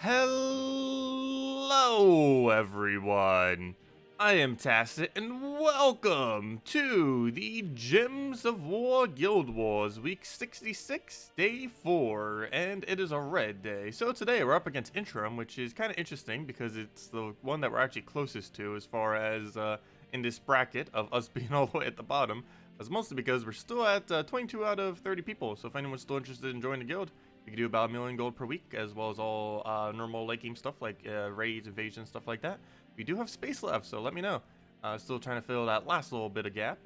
Hello, everyone. I am Tacet, and welcome to the Gems of War Guild Wars Week 66, Day 4, and it is a red day. So today we're up against Interim, which is kind of interesting because it's the one that we're actually closest to as far as in this bracket of us being all the way at the bottom. That's mostly because we're still at 22 out of 30 people, so if anyone's still interested in joining the guild, you can do about 1 million gold per week, as well as all normal late game stuff like raids, invasion, stuff like that. We do have space left, so let me know. Still trying to fill that last little bit of gap.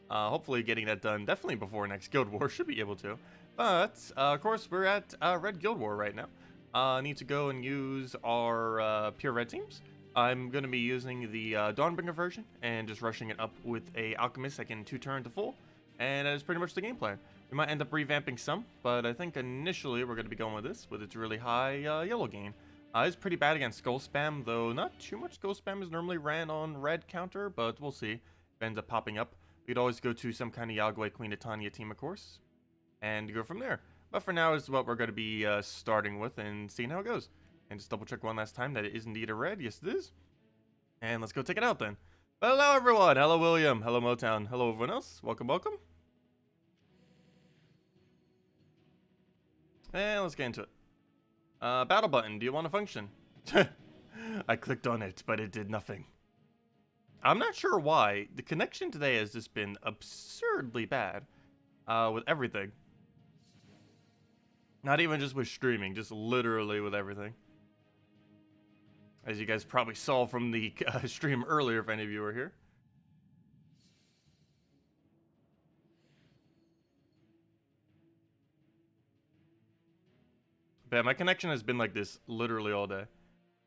Hopefully getting that done definitely before next Guild War, should be able to. But, of course, we're at Red Guild War right now. I need to go and use our pure red teams. I'm going to be using the Dawnbringer version and just rushing it up with a Alchemist that can 2-turn to full. And that is pretty much the game plan. We might end up revamping some, but I think initially we're going to be going with this, with its really high yellow gain. It's pretty bad against Skull Spam, though not too much Skull Spam is normally ran on red counter, but we'll see if it ends up popping up. We'd always go to some kind of Yagway Queen of Tanya team, of course, and go from there. But for now is what we're going to be starting with and seeing how it goes. And just double check one last time that it is indeed a red. Yes, it is. And let's go take it out then. Hello, everyone. Hello, William. Hello, Motown. Hello, everyone else. Welcome, welcome. And let's get into it. Battle button, do you want to function? I clicked on it, but it did nothing. I'm not sure why. The connection today has just been absurdly bad with everything. Not even just with streaming, just literally with everything. As you guys probably saw from the stream earlier, if any of you were here. But my connection has been like this literally all day.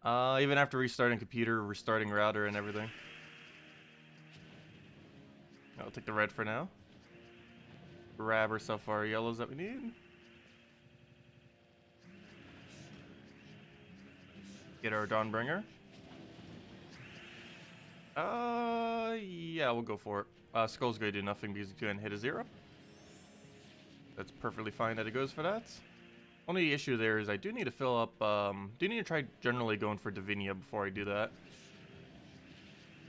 Even after restarting computer, restarting router, and everything. I'll take the red for now. Grab ourselves our yellows that we need. Get our Dawnbringer. Yeah, we'll go for it. Skull's gonna do nothing because it's gonna hit a 0. That's perfectly fine that it goes for that. Only issue there is I do need to fill up, do need to try generally going for Divinia before I do that.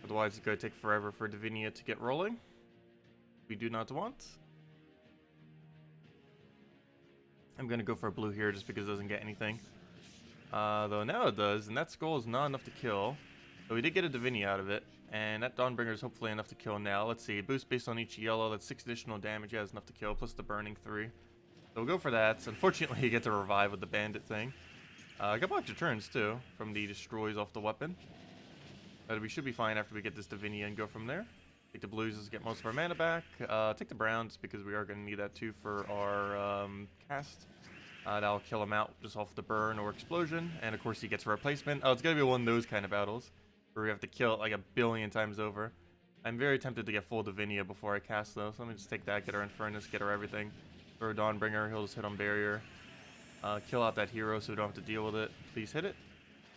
Otherwise it's going to take forever for Divinia to get rolling. We do not want. I'm going to go for a blue here just because it doesn't get anything. Though now it does, and that skull is not enough to kill. So we did get a Divinia out of it, and that Dawnbringer is hopefully enough to kill now. Let's see, boost based on each yellow, that's 6 additional damage, yeah, that's enough to kill, plus the burning 3. So we'll go for that. So unfortunately, you get to revive with the bandit thing. A couple extra turns, too, from the destroys off the weapon. But we should be fine after we get this Divinia and go from there. Take the blues to get most of our mana back. Take the browns, because we are going to need that, too, for our cast. That'll kill him out just off the burn or explosion. And, of course, he gets a replacement. Oh, it's going to be one of those kind of battles where we have to kill it like 1 billion times over. I'm very tempted to get full Divinia before I cast, though. So let me just take that, get our Infernus, get our everything. Throw a Dawnbringer, he'll just hit on barrier. Kill out that hero so we don't have to deal with it. Please hit it.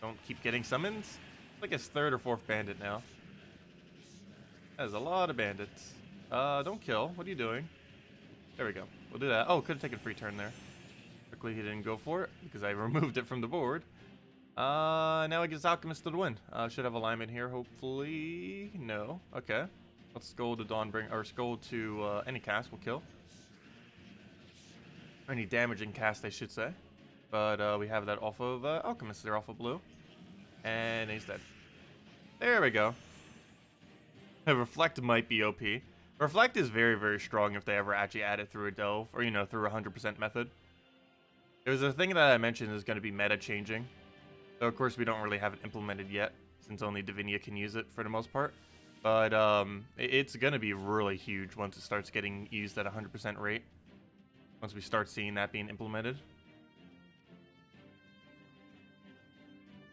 Don't keep getting summons. It's like his 3rd or 4th bandit now. That is a lot of bandits. Don't kill. What are you doing? There we go. We'll do that. Oh, could have taken a free turn there. Quickly, he didn't go for it because I removed it from the board. Now he gets Alchemist to the win. Should have alignment here, hopefully. No. Okay. Let's go to Dawnbringer, or go to any cast will kill. Any damaging cast, I should say. But we have that off of Alchemist there, off of blue. And he's dead. There we go. Reflect might be OP. Reflect is very, very strong if they ever actually add it through a delve, or, you know, through a 100% method. There's a thing that I mentioned is going to be meta changing. So, of course, we don't really have it implemented yet, since only Divinia can use it for the most part. But it's going to be really huge once it starts getting used at 100% rate. Once we start seeing that being implemented.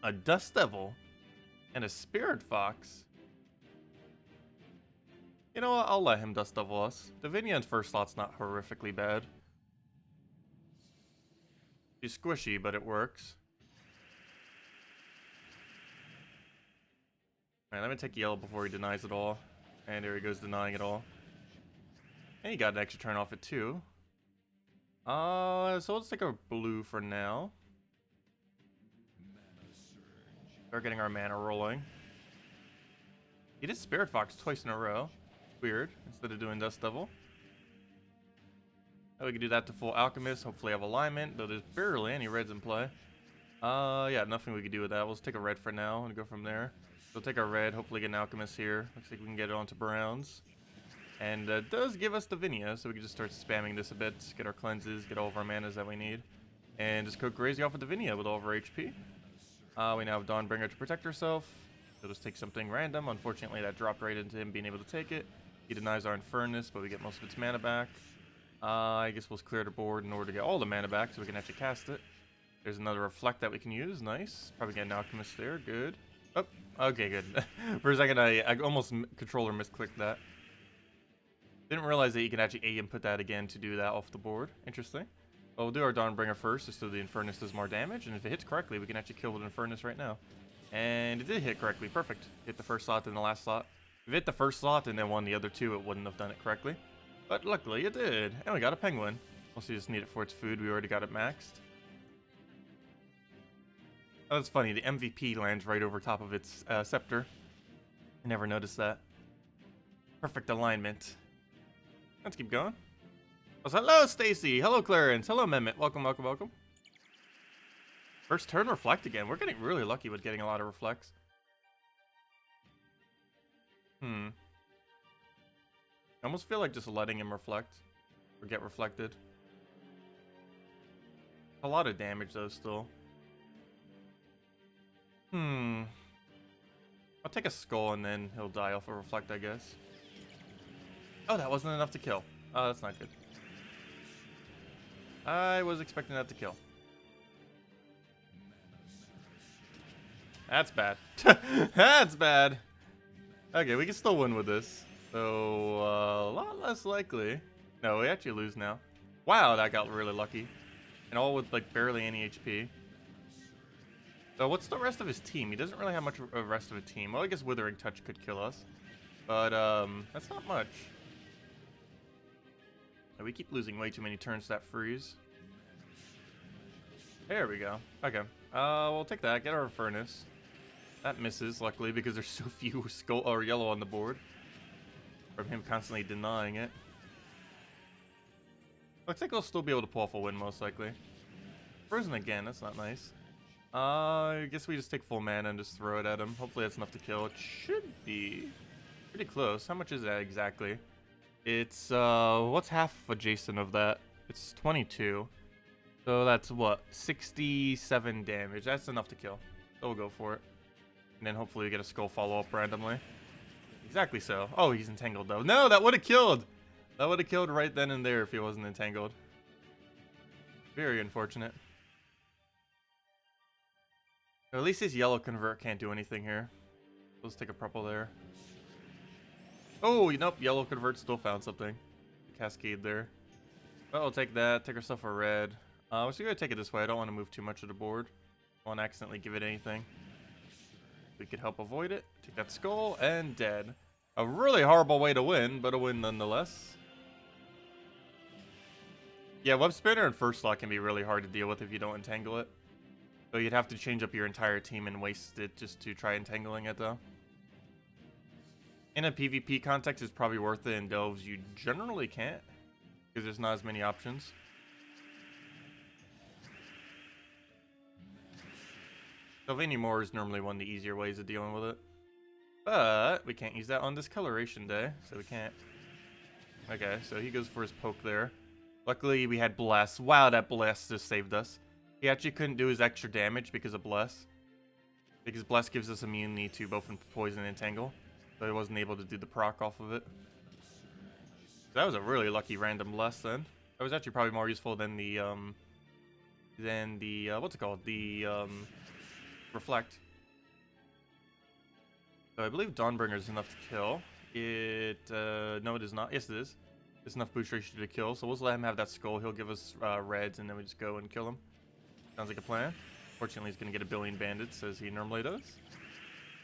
A Dust Devil and a Spirit Fox. You know what? I'll let him Dust Devil us. Divinia in first slot's not horrifically bad. She's squishy, but it works. Alright, let me take yellow before he denies it all. And there he goes, denying it all. And he got an extra turn off it too. So let's take a blue for now. Start getting our mana rolling. He did Spirit Fox twice in a row. Weird. Instead of doing Dust Devil. We can do that to full Alchemist. Hopefully have alignment, though there's barely any reds in play. Yeah, nothing we can do with that. We'll just take a red for now and go from there. We'll take our red, hopefully get an Alchemist here. Looks like we can get it onto browns. And it does give us Divinia, so we can just start spamming this a bit. Get our cleanses, get all of our manas that we need. And just go crazy off with Divinia with all of our HP. We now have Dawnbringer to protect herself. We'll just take something random. Unfortunately, that dropped right into him being able to take it. He denies our Infernus, but we get most of its mana back. I guess we'll clear the board in order to get all the mana back so we can actually cast it. There's another Reflect that we can use. Nice. Probably get an Alchemist there. Good. Oh, okay, good. For a second, I almost controller misclicked that. Didn't realize that you can actually input that again to do that off the board. Interesting. Well, we'll do our Dawnbringer first, just so the Infernus does more damage. And if it hits correctly, we can actually kill with Infernus right now. And it did hit correctly. Perfect. Hit the first slot and the last slot. If it hit the first slot and then won the other two, it wouldn't have done it correctly. But luckily it did. And we got a penguin. Also just need it for its food. We already got it maxed. Oh, that's funny. The MVP lands right over top of its scepter. I never noticed that. Perfect alignment. Let's keep going. Oh, hello, Stacy. Hello, Clarence. Hello, Mehmet. Welcome, welcome, welcome. First turn Reflect again. We're getting really lucky with getting a lot of Reflects. I almost feel like just letting him reflect. Or get reflected. A lot of damage, though, still. I'll take a skull and then he'll die off a reflect, I guess. Oh, that wasn't enough to kill. Oh, that's not good. I was expecting that to kill. That's bad. That's bad. Okay, we can still win with this. So, a lot less likely. No, we actually lose now. Wow, that got really lucky. And all with, like, barely any HP. So, what's the rest of his team? He doesn't really have much of the rest of a team. Well, I guess Withering Touch could kill us. But, that's not much. We keep losing way too many turns to that freeze. There we go. Okay. We'll take that. Get our Furnace. That misses, luckily, because there's so few skull or yellow on the board. From him constantly denying it. Looks like we'll still be able to pull off a win, most likely. Frozen again. That's not nice. I guess we just take full mana and just throw it at him. Hopefully that's enough to kill. It should be pretty close. How much is that exactly? It's, what's half adjacent of that? It's 22. So that's what? 67 damage. That's enough to kill. So we'll go for it. And then hopefully we get a skull follow-up randomly. Exactly so. Oh, he's entangled though. No, that would have killed! That would have killed right then and there if he wasn't entangled. Very unfortunate. At least his yellow convert can't do anything here. Let's take a purple there. Oh, nope, yellow convert still found something. Cascade there. Well, we'll take that. Take ourselves a red. We're still gonna take it this way. I don't want to move too much of the board. I won't accidentally give it anything. We could help avoid it. Take that skull and dead. A really horrible way to win, but a win nonetheless. Yeah, Web Spinner and first slot can be really hard to deal with if you don't entangle it. So you'd have to change up your entire team and waste it just to try entangling it though. In a PvP context, it's probably worth it. In Delves, you generally can't, because there's not as many options. Sylvania Moore is normally one of the easier ways of dealing with it. But we can't use that on Discoloration Day, so we can't. Okay, so he goes for his poke there. Luckily, we had Bless. Wow, that Bless just saved us. He actually couldn't do his extra damage because of Bless. Because Bless gives us immunity to both Poison and Entangle. So he wasn't able to do the proc off of it. That was a really lucky random Bless then. That was actually probably more useful than the, what's it called? The, Reflect. So I believe Dawnbringer is enough to kill. No it is not. Yes it is. It's enough boost ratio to kill, so we'll just let him have that skull. He'll give us reds, and then we just go and kill him. Sounds like a plan. Fortunately, he's going to get a billion bandits, as he normally does.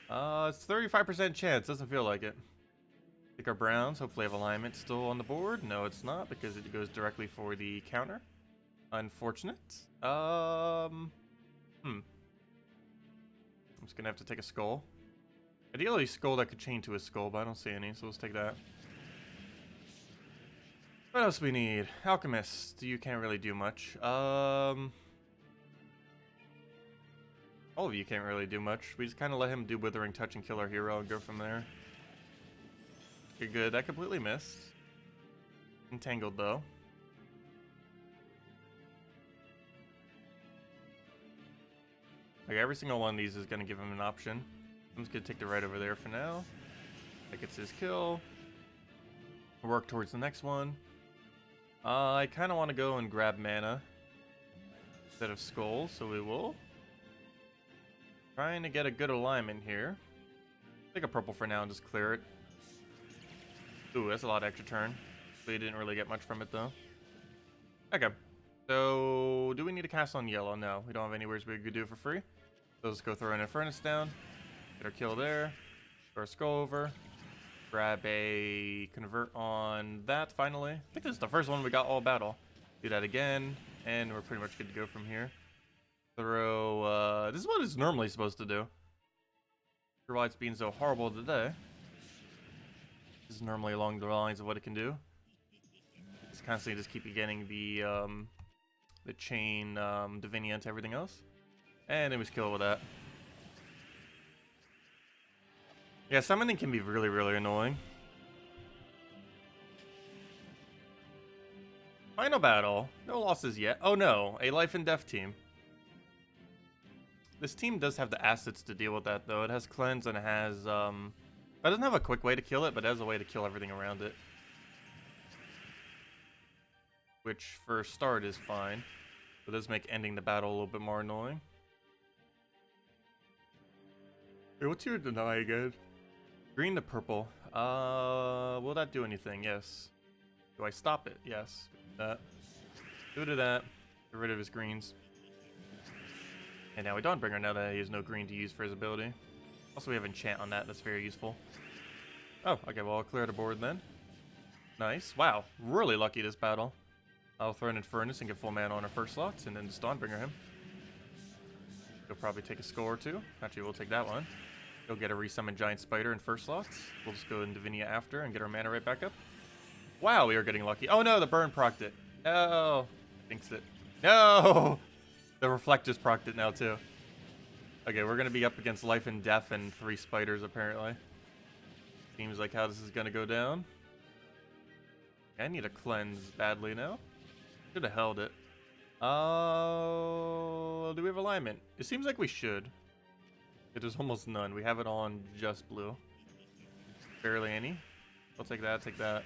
It's 35% chance. Doesn't feel like it. Pick our browns. Hopefully have alignment still on the board. No, it's not, because it goes directly for the counter. Unfortunate. I'm just gonna have to take a skull. Ideally, skull that could chain to a skull, but I don't see any, so let's take that. What else we need? Alchemist. You can't really do much. All of you can't really do much. We just kind of let him do Withering Touch and kill our hero and go from there. Okay, good. That completely missed. Entangled, though. Like, every single one of these is going to give him an option. I'm just going to take the right over there for now. That gets his kill. Work towards the next one. I kind of want to go and grab mana instead of skull, so we will. Trying to get a good alignment here. Take a purple for now and just clear it. Ooh, that's a lot of extra turn. We didn't really get much from it, though. Okay. So, do we need to cast on yellow? No, we don't have anywhere we could do it for free. So let's go throw an Infernus down. Get our kill there. Throw our skull over. Grab a convert on that, finally. I think this is the first one we got all battle. Do that again, and we're pretty much good to go from here. Throw, this is what it's normally supposed to do. For why it's being so horrible today. This is normally along the lines of what it can do. It's constantly just keep getting the chain, Divinia into everything else. And it was killed with that. Yeah, summoning can be really, really annoying. Final battle. No losses yet. Oh no, a life and death team. This team does have the assets to deal with that, though. It has cleanse and it has, it doesn't have a quick way to kill it, but it has a way to kill everything around it. Which, for a start, is fine. But does make ending the battle a little bit more annoying. Hey, what's your deny again? Green to purple. Will that do anything? Yes. Do I stop it? Yes. That. Do to that. Get rid of his greens. And now we Dawnbringer now that he has no green to use for his ability. Also, we have enchant on that. That's very useful. Oh, okay. Well, I'll clear the board then. Nice. Wow. Really lucky this battle. I'll throw an Infernus and get full mana on our first slots, and then just Dawnbringer him. He'll probably take a skull or two. Actually, we'll take that one. He'll get a resummon giant spider in first slots. We'll just go in Divinia after and get our mana right back up. Wow, we are getting lucky. Oh no, the burn procced it. No. Thinks it. No! The reflect just procced it now too. Okay, we're gonna be up against life and death and 3 spiders apparently. Seems like how this is gonna go down. I need a cleanse badly now. Should have held it. Do we have alignment? It seems like we should. It is almost none. We have it on just blue. Barely any. I'll take that, take that.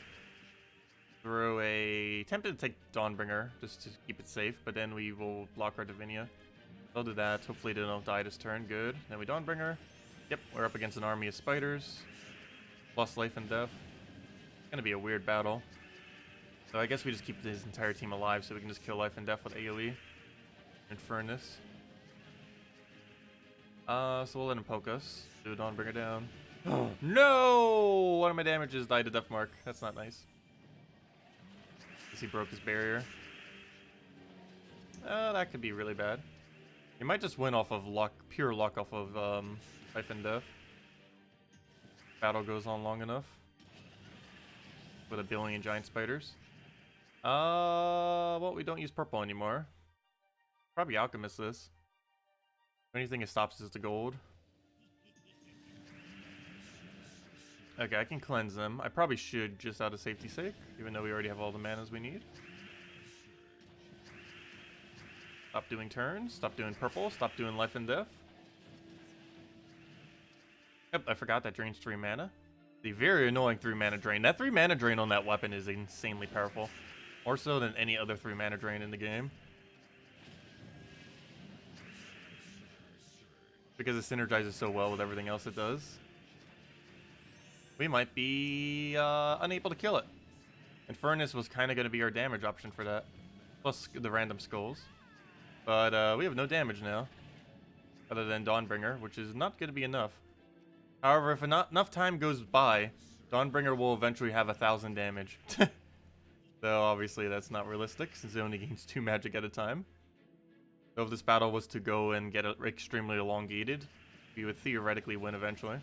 Throw a... Tempted to take Dawnbringer, just to keep it safe, but then we will block our Divinia. I'll do that. Hopefully they don't die this turn. Good. Then we Dawnbringer. Yep, we're up against an army of spiders. Plus life and death. It's gonna be a weird battle. So I guess we just keep his entire team alive so we can just kill life and death with AoE. Infernus. So we'll let him poke us. Do a Dawnbringer down. No! One of my damages died to Death Mark. That's not nice. Guess he broke his barrier. That could be really bad. He might just win off of luck, pure luck off of life and death. Battle goes on long enough. With a billion giant spiders. Well, we don't use purple anymore. Probably alchemist this. Anything it stops is the gold. Okay, I can cleanse them. I probably should just out of safety's sake, even though we already have all the manas we need. Stop doing turns, stop doing purple, stop doing life and death. Yep, I forgot that drains 3 mana. The very annoying 3 mana drain. That 3 mana drain on that weapon is insanely powerful. More so than any other 3 mana drain in the game. Because it synergizes so well with everything else it does. We might be unable to kill it. Infernus was kind of going to be our damage option for that. Plus the random skulls. But we have no damage now. Other than Dawnbringer, which is not going to be enough. However, if enough time goes by, Dawnbringer will eventually have 1,000 damage. Though obviously that's not realistic, since it only gains 2 magic at a time. So if this battle was to go and get extremely elongated, we would theoretically win eventually.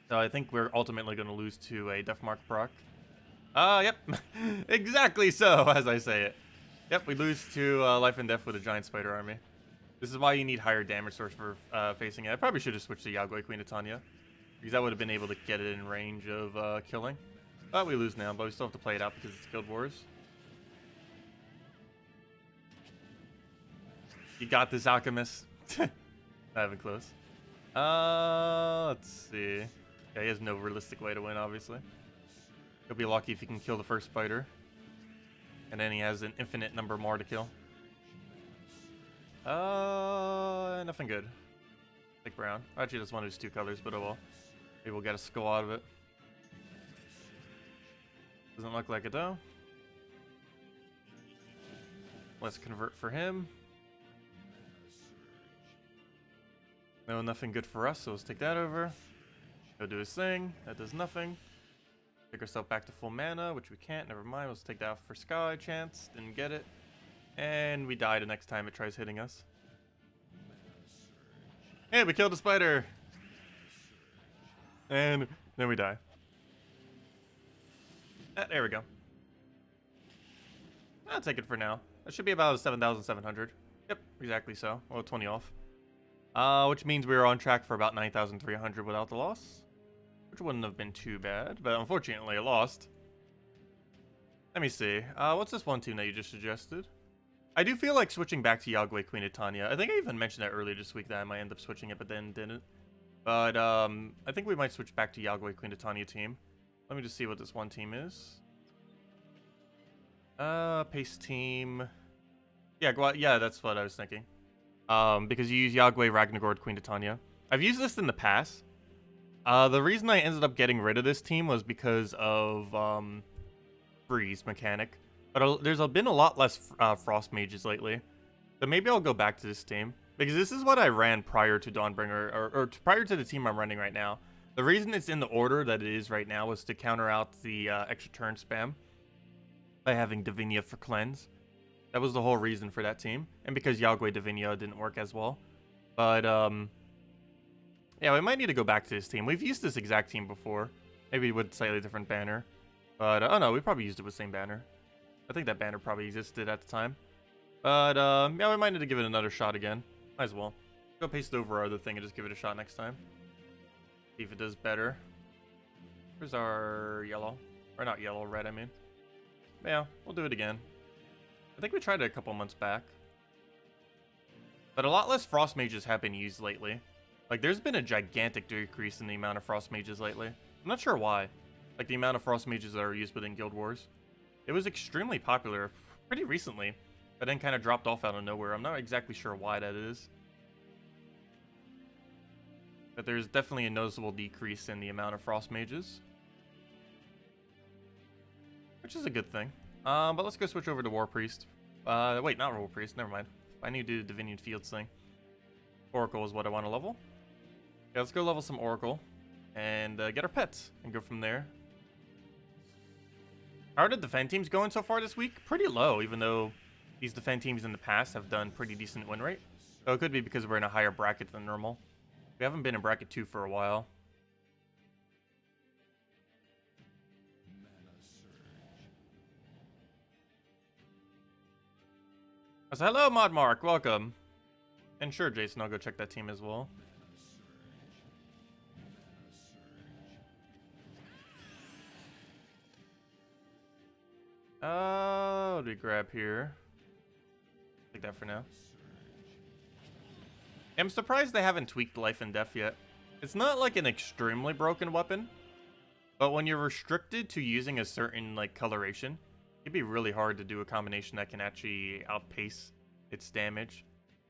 So I think we're ultimately going to lose to a Deathmark proc. Yep. Exactly so, as I say it. Yep, we lose to Life and Death with a giant spider army. This is why you need higher damage source for facing it. I probably should have switched to Yagway Queen of Tanya, because I would have been able to get it in range of killing. But we lose now, but we still have to play it out because it's Guild Wars. You got this, Alchemist. Not even close. Let's see. Yeah, he has no realistic way to win, obviously. He'll be lucky if he can kill the first spider. And then he has an infinite number more to kill. Nothing good. Like brown. Actually, that's one of his 2 colors, but oh well. Maybe we'll get a skull out of it. Doesn't look like it though. Let's convert for him. No, nothing good for us, so let's take that over. He'll do his thing. That does nothing. Take ourselves back to full mana, which we can't. Never mind. Let's take that off for Sky chance. Didn't get it. And we die the next time it tries hitting us. Hey, we killed a spider! And then we die. There we go. I'll take it for now. That should be about 7,700. Yep, exactly so. Well, 20 off. Which means we were on track for about 9,300 without the loss. Which wouldn't have been too bad, but unfortunately I lost. Let me see. What's this one team that you just suggested? I do feel like switching back to Yagway Queen of Tanya. I think I even mentioned that earlier this week that I might end up switching it, but then didn't. But I think we might switch back to Yagway Queen of Tanya team. Let me just see what this one team is. Pace team. Yeah, that's what I was thinking. Because you use Yagway Ragnargord Queen of Tanya. I've used this in the past. The reason I ended up getting rid of this team was because of freeze mechanic. But there's been a lot less Frost Mages lately. So maybe I'll go back to this team. Because this is what I ran prior to Dawnbringer, or prior to the team I'm running right now. The reason it's in the order that it is right now was to counter out the extra turn spam by having Divinia for cleanse. That was the whole reason for that team. And because Yagway Divinia didn't work as well. But, yeah, we might need to go back to this team. We've used this exact team before. Maybe with slightly different banner. But, oh no, we probably used it with the same banner. I think that banner probably existed at the time. But, yeah, we might need to give it another shot again. Might as well. Go paste over our other thing and just give it a shot next time. See if it does better. Where's our yellow? Or not yellow, red, I mean. Yeah, we'll do it again. I think we tried it a couple months back. But a lot less Frost Mages have been used lately. Like, there's been a gigantic decrease in the amount of Frost Mages lately. I'm not sure why. Like, the amount of Frost Mages that are used within Guild Wars. It was extremely popular pretty recently, but then kind of dropped off out of nowhere. I'm not exactly sure why that is. But there's definitely a noticeable decrease in the amount of Frost Mages. Which is a good thing. But let's go switch over to War Priest. Wait, not War Priest, never mind. I need to do the Divinian Fields thing. Oracle is what I want to level. Yeah, let's go level some Oracle. And get our pets, and go from there. How are the defend teams going so far this week? Pretty low, even though these defend teams in the past have done pretty decent win rate. So it could be because we're in a higher bracket than normal. We haven't been in bracket 2 for a while. So hello, Mod Mark, welcome. And sure, Jason, I'll go check that team as well. What do we grab here? Take that for now. I'm surprised they haven't tweaked Life and Death yet. It's not like an extremely broken weapon, but when you're restricted to using a certain like coloration, it'd be really hard to do a combination that can actually outpace its damage.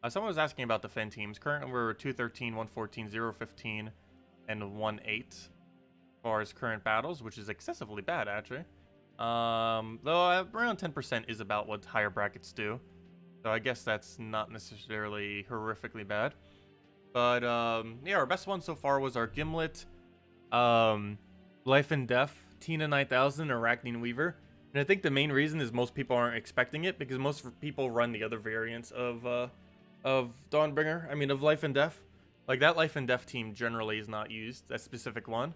Someone was asking about the Fen teams. Currently we're 213, 114, 015, and 1-8 as far as current battles, which is excessively bad actually. Though around 10% is about what higher brackets do. So I guess that's not necessarily horrifically bad. But yeah, our best one so far was our Gimlet, Life and Death, Tina 9000, Arachne Weaver. And I think the main reason is most people aren't expecting it, because most people run the other variants of Dawnbringer, of Life and Death. Like, that Life and Death team generally is not used, that specific one.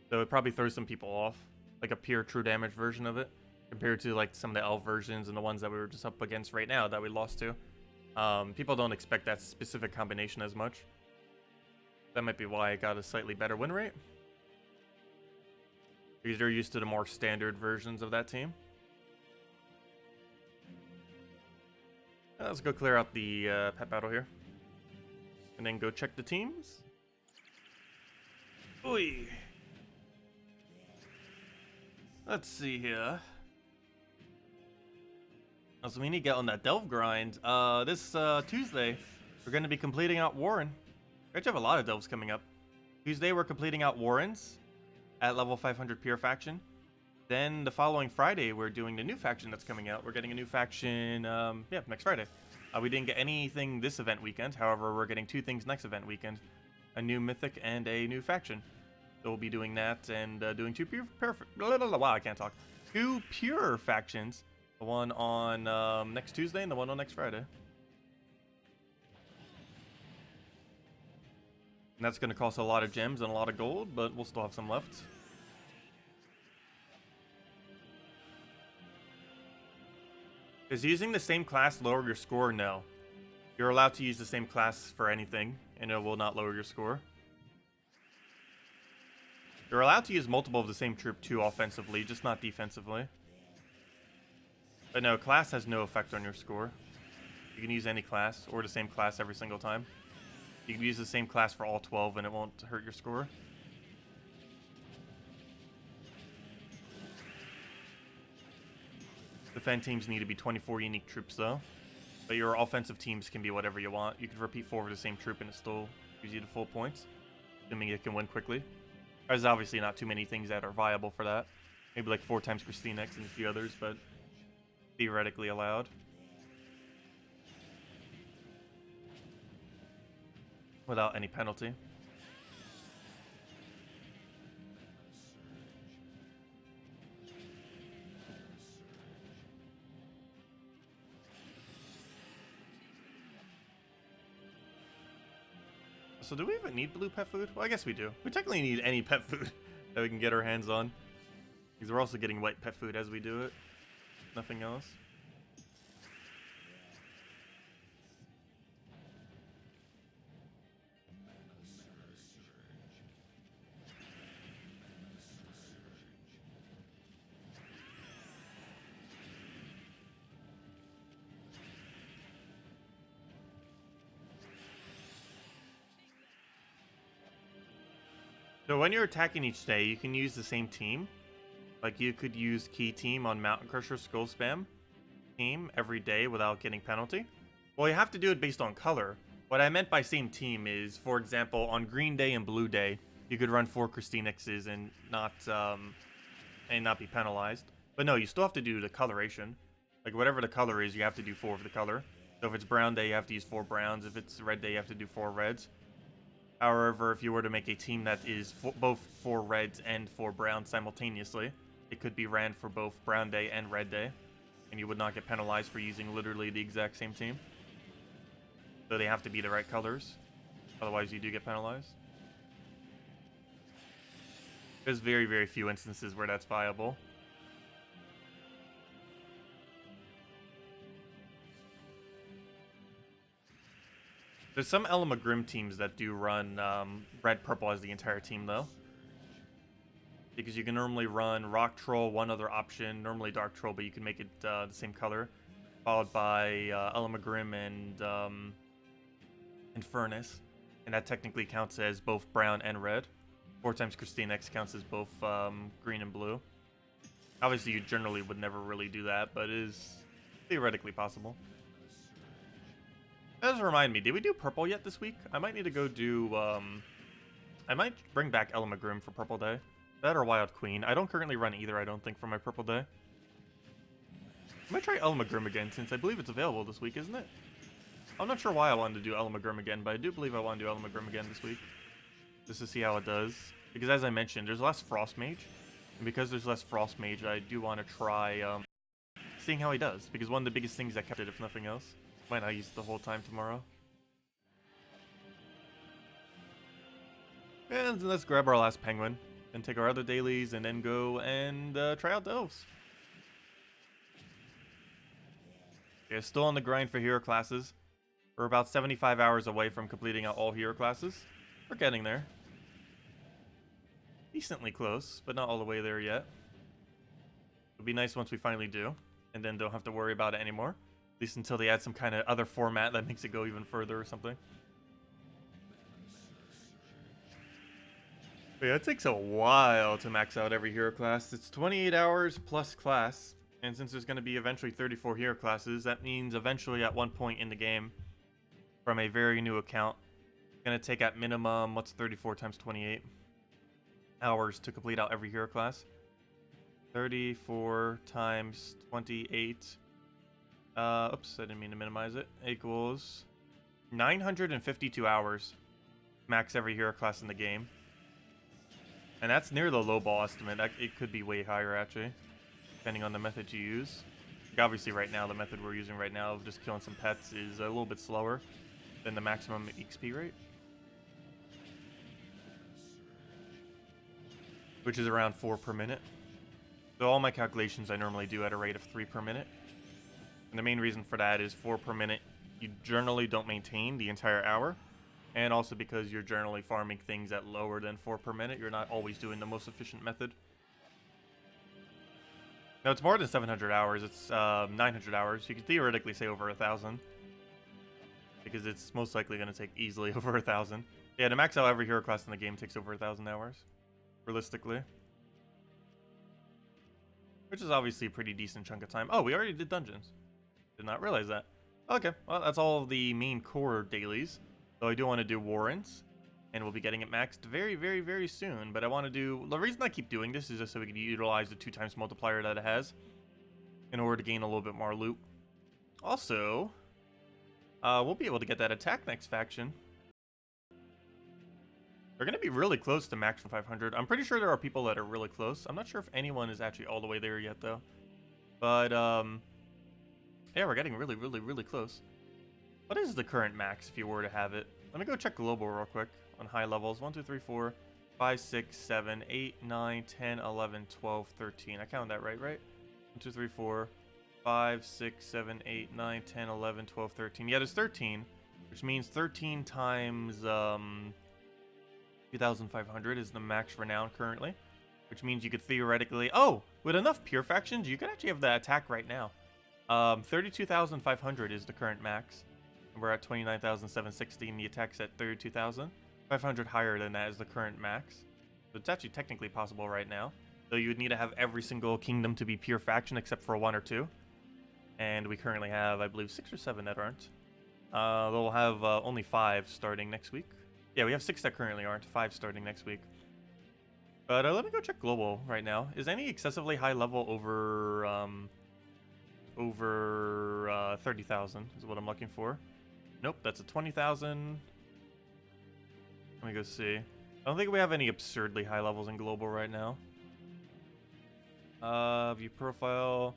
So it probably throws some people off. Like a pure true damage version of it. Compared to, like, some of the elf versions and the ones that we were just up against right now that we lost to. People don't expect that specific combination as much. That might be why it got a slightly better win rate. Because you're used to the more standard versions of that team. Let's go clear out the pet battle here. And then go check the teams. Oi. Let's see here. So we need to get on that delve grind. This Tuesday, we're going to be completing out Warren. We actually have a lot of delves coming up. Tuesday, we're completing out Warrens at level 500 pure faction. Then the following Friday, we're doing the new faction that's coming out. We're getting a new faction, next Friday. We didn't get anything this event weekend. However, we're getting 2 things next event weekend. A new mythic and a new faction. So we'll be doing that and doing 2 wow, I can't talk. 2 pure factions. The one on next Tuesday and the one on next Friday. And that's going to cost a lot of gems and a lot of gold, but we'll still have some left. Is using the same class lower your score? No. You're allowed to use the same class for anything, and it will not lower your score. You're allowed to use multiple of the same troop too offensively, just not defensively. But no, class has no effect on your score. You can use any class, or the same class every single time. You can use the same class for all 12 and it won't hurt your score. Defend teams need to be 24 unique troops though. But your offensive teams can be whatever you want. You can repeat 4 of the same troop and it still gives you the full points. Assuming it can win quickly. There's obviously not too many things that are viable for that. Maybe like 4 times KrissTigger and a few others, but theoretically allowed. Without any penalty. So do we even need blue pet food? Well, I guess we do. We technically need any pet food that we can get our hands on. Because we're also getting white pet food as we do it. Nothing else. So when you're attacking each day, you can use the same team. Like you could use key team on Mountain Crusher Skull Spam team every day without getting penalty. Well, you have to do it based on color. What I meant by same team is, for example, on green day and blue day, you could run 4 KrissTiggers and not be penalized. But no, you still have to do the coloration. Like whatever the color is, you have to do 4 of the color. So if it's brown day, you have to use 4 browns. If it's red day, you have to do 4 reds. However, if you were to make a team that is both 4 reds and 4 browns simultaneously, it could be ran for both brown day and red day, and you would not get penalized for using literally the exact same team. So they have to be the right colors, otherwise you do get penalized. There's very, very few instances where that's viable. There's some Elmagrim teams that do run red-purple as the entire team, though. Because you can normally run Rock Troll, one other option, normally Dark Troll, but you can make it the same color. Followed by Elmagrim and Furnace. And that technically counts as both brown and red. 4 times KrissTigger counts as both green and blue. Obviously, you generally would never really do that, but it is theoretically possible. That does remind me, did we do purple yet this week? I might need to go do, I might bring back Elmagrim for Purple Day. That or Wild Queen. I don't currently run either, I don't think, for my Purple Day. I might try Elmagrim again, since I believe it's available this week, isn't it? I'm not sure why I wanted to do Elmagrim again, but I do believe I want to do Elmagrim again this week. Just to see how it does. Because as I mentioned, there's less Frost Mage. And because there's less Frost Mage, I do want to try seeing how he does. Because one of the biggest things that kept it, if nothing else. Might not use it the whole time tomorrow. And let's grab our last penguin, then take our other dailies, and then go and try out delves. Yeah, still on the grind for hero classes. We're about 75 hours away from completing out all hero classes. We're getting there. Decently close, but not all the way there yet. It'll be nice once we finally do, and then don't have to worry about it anymore. At least until they add some kind of other format that makes it go even further or something. But yeah, it takes a while to max out every hero class. It's 28 hours plus class, and since there's going to be eventually 34 hero classes, that means eventually at one point in the game, from a very new account, it's going to take at minimum, what's 34 times 28? Hours to complete out every hero class. 34 times 28. Oops, I didn't mean to minimize it. Equals 952 hours. Max every hero class in the game. And that's near the low ball estimate. It could be way higher, actually, depending on the method you use. Like obviously, right now, the method we're using right now of just killing some pets is a little bit slower than the maximum XP rate, which is around 4 per minute. So all my calculations I normally do at a rate of 3 per minute. And the main reason for that is 4 per minute, you generally don't maintain the entire hour. And also because you're generally farming things at lower than 4 per minute, you're not always doing the most efficient method. No, it's more than 700 hours, it's 900 hours. You could theoretically say over 1,000. Because it's most likely going to take easily over 1,000. Yeah, to max out every hero class in the game takes over 1,000 hours. Realistically. Which is obviously a pretty decent chunk of time. Oh, we already did dungeons. Did not realize that. Okay, well, that's all of the main core dailies. So I do want to do warrants, and we'll be getting it maxed very, very, very soon. But I want to do... The reason I keep doing this is just so we can utilize the 2x multiplier that it has in order to gain a little bit more loot. Also, we'll be able to get that attack next faction. They're going to be really close to max 500. I'm pretty sure there are people that are really close. I'm not sure if anyone is actually all the way there yet, though. But, yeah, we're getting really, really, really close. What is the current max if you were to have it? Let me go check global real quick on high levels. 1, 2, 3, 4, 5, 6, 7, 8, 9, 10, 11, 12, 13. I counted that right? 1, 2, 3, 4, 5, 6, 7, 8, 9, 10, 11, 12, 13. Yeah, there's 13, which means 13 times 2,500 is the max renown currently, which means you could theoretically... Oh, with enough pure factions, you could actually have the attack right now. 32,500 is the current max. And we're at 29,760, and the attack's at 32,000. 500 higher than that is the current max. So it's actually technically possible right now. So you would need to have every single kingdom to be pure faction except for 1 or 2. And we currently have, I believe, 6 or 7 that aren't. They'll have only 5 starting next week. Yeah, we have 6 that currently aren't, 5 starting next week. But let me go check global right now. Is any excessively high level over 30,000 is what I'm looking for. Nope, that's a 20,000. Let me go see. I don't think we have any absurdly high levels in global right now. View profile.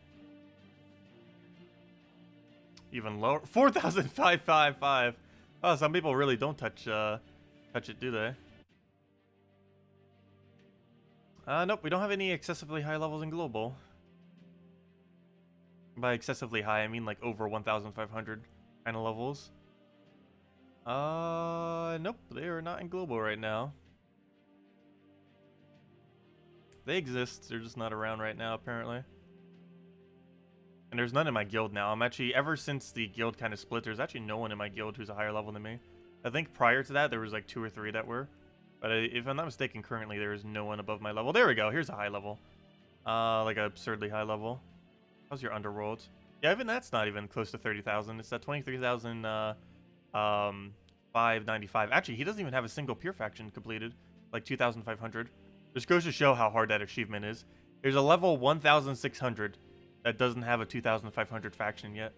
Even lower. 4,555. Oh, some people really don't touch it, do they? Nope, we don't have any excessively high levels in global. By excessively high, I mean like over 1,500 kind of levels. Nope, they are not in global right now. They exist, they're just not around right now, apparently. And there's none in my guild now. I'm actually, ever since the guild kind of split, there's actually no one in my guild who's a higher level than me. I think prior to that, there was like 2 or 3 that were. But if I'm not mistaken, currently there is no one above my level. There we go, here's a high level. Like an absurdly high level. How's your underworld? Yeah, even that's not even close to 30,000. It's at 23,595. Actually, he doesn't even have a single pure faction completed. Like 2,500. This goes to show how hard that achievement is. There's a level 1,600 that doesn't have a 2,500 faction yet.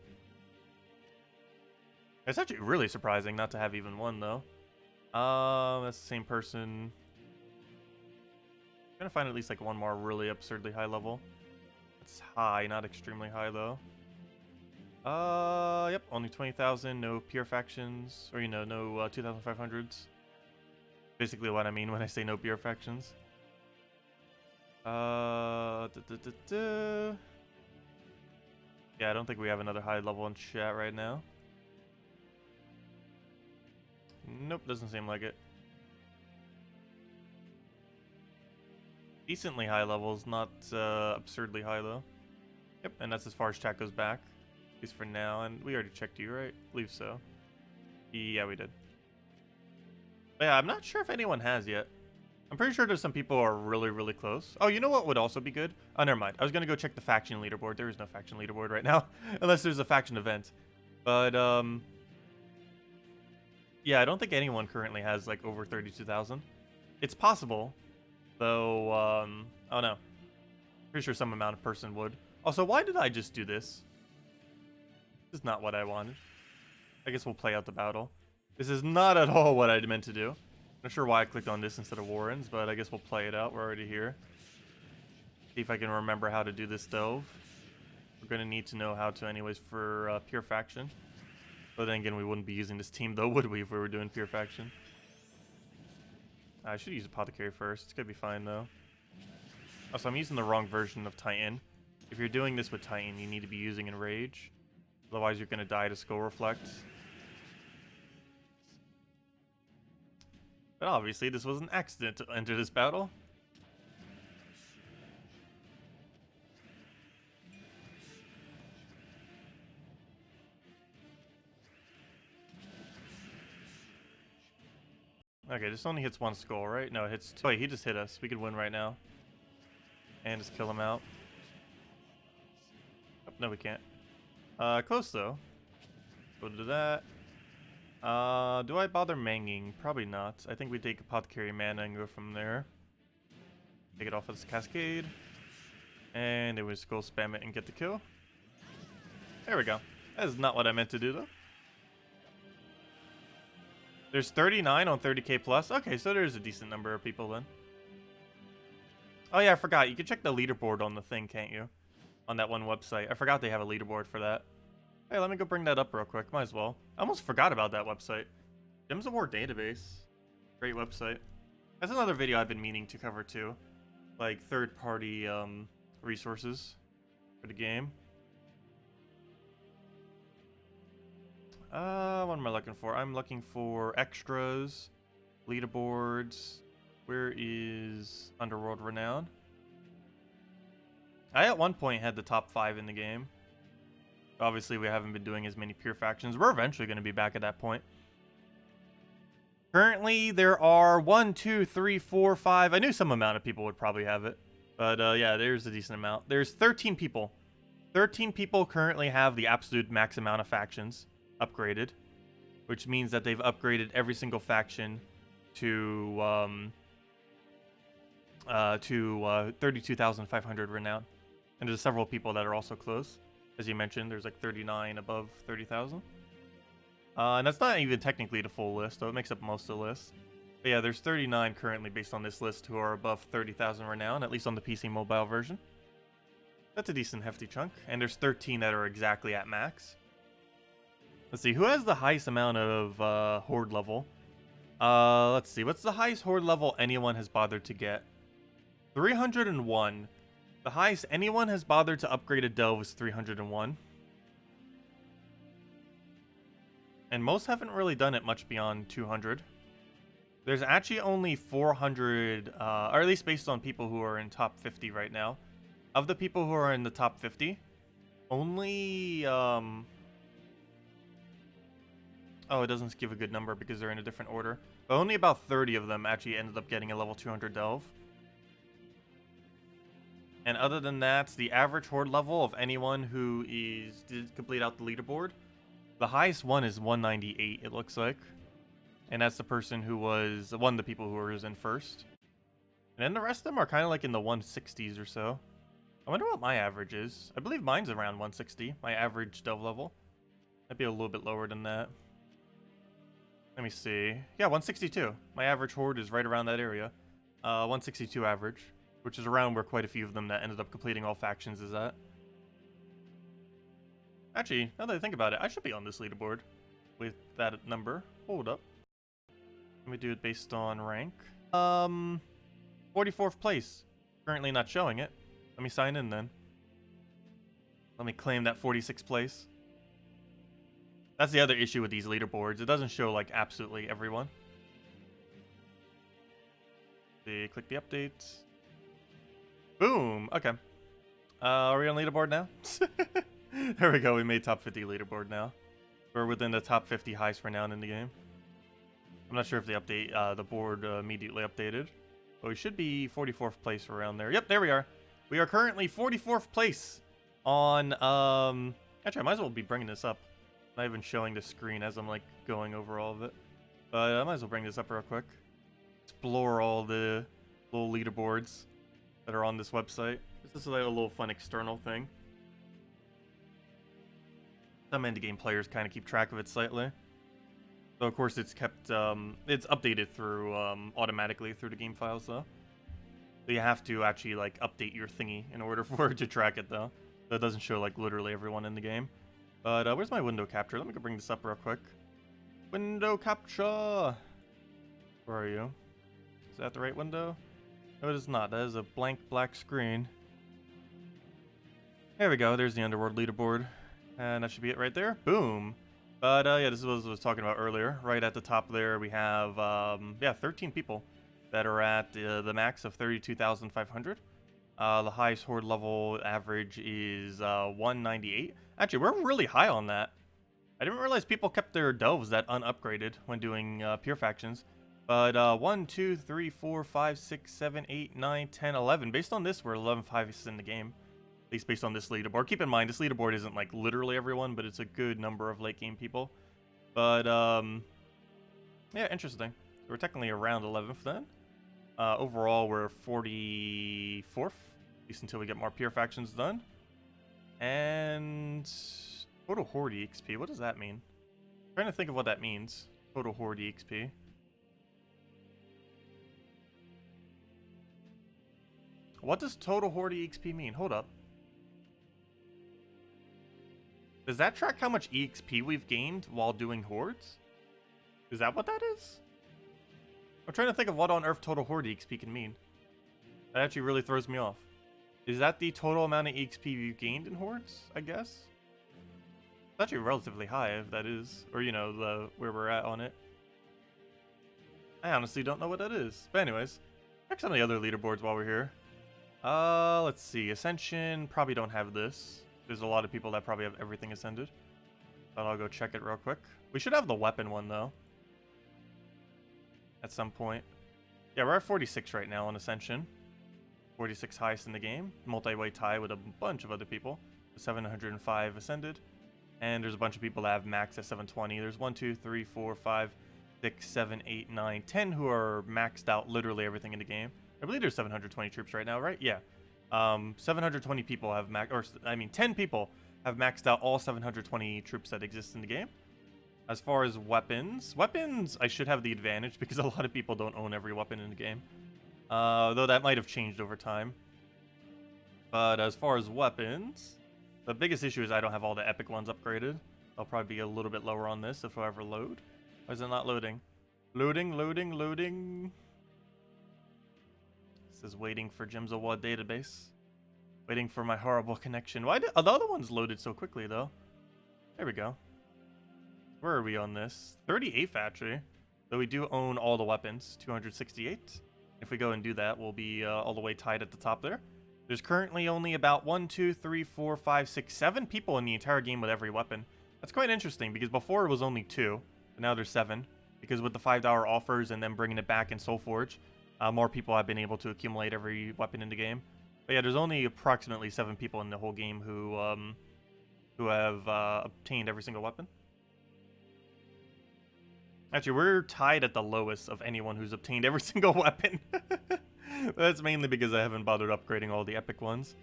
It's actually really surprising not to have even one, though. That's the same person. I'm gonna find at least like one more really absurdly high level. It's high, not extremely high, though. Yep, only 20,000, no pure factions, or, you know, no 2,500s. Basically what I mean when I say no pure factions. Yeah, I don't think we have another high level in chat right now. Nope, doesn't seem like it. Decently high levels, not absurdly high though. Yep, and that's as far as chat goes back. At least for now, and we already checked you, right? I believe so. Yeah, we did. But yeah, I'm not sure if anyone has yet. I'm pretty sure there's some people who are really, really close. Oh, you know what would also be good? Oh, never mind. I was going to go check the faction leaderboard. There is no faction leaderboard right now, unless there's a faction event. But, yeah, I don't think anyone currently has, like, over 32,000. It's possible, though, oh no. Pretty sure some amount of person would. Also, why did I just do this? This is not what I wanted. I guess we'll play out the battle. This is not at all what I meant to do. Not sure why I clicked on this instead of Warren's, but I guess we'll play it out. We're already here. See if I can remember how to do this stove. We're going to need to know how to anyways for pure faction. But then again, we wouldn't be using this team though, would we, if we were doing pure faction? I should use Apothecary first. It's going to be fine though. Also, I'm using the wrong version of Titan. If you're doing this with Titan, you need to be using Enrage. Otherwise, you're going to die to Skull Reflect. But obviously, this was an accident to enter this battle. Okay, this only hits one skull, right? No, it hits two. Wait, he just hit us. We could win right now. And just kill him out. Oh, no, we can't. Close though. Go to that. Do I bother manging? Probably not. I think we take Apothecary mana and go from there. Take it off as Cascade. And it was Skull spam it and get the kill. There we go. That is not what I meant to do though. There's 39 on 30k plus. Okay, so there's a decent number of people then. Oh yeah, I forgot. You can check the leaderboard on the thing, can't you? On that one website. I forgot they have a leaderboard for that. Hey, let me go bring that up real quick. Might as well. I almost forgot about that website. Gems of War database. Great website. That's another video I've been meaning to cover too. Like third-party resources for the game. What am I looking for? I'm looking for extras, leaderboards. Where is Underworld Renown? I at one point had the top 5 in the game. Obviously, we haven't been doing as many pure factions. We're eventually going to be back at that point. Currently, there are 1, 2, 3, 4, 5. I knew some amount of people would probably have it. But yeah, there's a decent amount. There's 13 people. 13 people currently have the absolute max amount of factions upgraded. Which means that they've upgraded every single faction to 32,500 renown. And there's several people that are also close. As you mentioned, there's like 39 above 30,000. And that's not even technically the full list, though it makes up most of the list. But yeah, there's 39 currently based on this list who are above 30,000 renown, at least on the PC mobile version. That's a decent hefty chunk. And there's 13 that are exactly at max. Let's see, who has the highest amount of horde level? Let's see, what's the highest horde level anyone has bothered to get? 301. The highest anyone has bothered to upgrade a delve is 301. And most haven't really done it much beyond 200. There's actually only 400, or at least based on people who are in top 50 right now. Of the people who are in the top 50, only, oh, it doesn't give a good number because they're in a different order. But only about 30 of them actually ended up getting a level 200 delve. And other than that, the average horde level of anyone who did complete out the leaderboard, the highest one is 198, it looks like. And that's the person who was one of the people who was in first. And then the rest of them are kind of like in the 160s or so. I wonder what my average is. I believe mine's around 160, my average delve level. Might be a little bit lower than that. Let me see. Yeah, 162. My average horde is right around that area. 162 average, which is around where quite a few of them that ended up completing all factions is at. Actually, now that I think about it, I should be on this leaderboard with that number. Hold up. Let Let me do it based on rank. 44th place. Currently not showing it. Let me sign in then. Let me claim that 46th place. That's the other issue with these leaderboards. It doesn't show like absolutely everyone. Click the updates. Boom. Okay. Are we on leaderboard now? There we go. We made top 50 leaderboard now. We're within the top 50 highest renown in the game. I'm not sure if the update, the board immediately updated. But we should be 44th place around there. Yep, there we are. We are currently 44th place on, actually, I might as well be bringing this up. Not even showing the screen as I'm, like, going over all of it. But I might as well bring this up real quick. Explore all the little leaderboards that are on this website. This is like a little fun external thing. Some endgame players kind of keep track of it slightly. So of course it's kept, it's updated through, automatically through the game files though. So you have to actually like update your thingy in order for it to track it though. So it doesn't show like literally everyone in the game. But where's my window capture? Let me go bring this up real quick. Window capture! Where are you? Is that the right window? No, it is not. That is a blank black screen. There we go. There's the Underworld leaderboard. And that should be it right there. Boom! But yeah, this is what I was talking about earlier. Right at the top there, we have, yeah, 13 people that are at the max of 32,500. The highest horde level average is 198. Actually, we're really high on that. I didn't realize people kept their delves that unupgraded when doing pure factions. But 1, 2, 3, 4, 5, 6, 7, 8, 9, 10, 11. Based on this, we're 11th in the game. At least based on this leaderboard. Keep in mind, this leaderboard isn't like literally everyone, but it's a good number of late game people. But yeah, interesting. So we're technically around 11th then. Overall, we're 44th, at least until we get more pure factions done. And total horde EXP. What does that mean? I'm trying to think of what that means. Total horde EXP. What does total horde EXP mean? Hold up. Does that track how much EXP we've gained while doing hordes? Is that what that is? I'm trying to think of what on earth total horde EXP can mean. That actually really throws me off. Is that the total amount of EXP you gained in hordes, I guess? It's actually relatively high, if that is. Or, you know, the where we're at on it. I honestly don't know what that is. But anyways, check some of the other leaderboards while we're here. Let's see. Ascension, probably don't have this. There's a lot of people that probably have everything ascended. But I'll go check it real quick. We should have the weapon one, though. At some point. Yeah, we're at 46 right now on Ascension. 46 highest in the game. Multi-way tie with a bunch of other people. 705 ascended. And there's a bunch of people that have max at 720. There's 1, 2, 3, 4, 5, 6, 7, 8, 9, 10 who are maxed out literally everything in the game. I believe there's 720 troops right now, right? Yeah. 720 people have 10 people have maxed out all 720 troops that exist in the game. As far as weapons, I should have the advantage because a lot of people don't own every weapon in the game. Though that might have changed over time. But as far as weapons, the biggest issue is I don't have all the epic ones upgraded. I'll probably be a little bit lower on this if I ever load. Why is it not loading? Loading. This is waiting for Gems of War database. Waiting for my horrible connection. Why did the other ones loaded so quickly though? There we go. Where are we on this? 38th actually. Though we do own all the weapons. 268. If we go and do that, we'll be all the way tied at the top there. There's currently only about 1, 2, 3, 4, 5, 6, 7 people in the entire game with every weapon. That's quite interesting because before it was only 2, but now there's 7. Because with the $5 offers and then bringing it back in Soulforge, more people have been able to accumulate every weapon in the game. But yeah, there's only approximately 7 people in the whole game who have obtained every single weapon. Actually, we're tied at the lowest of anyone who's obtained every single weapon. That's mainly because I haven't bothered upgrading all the epic ones.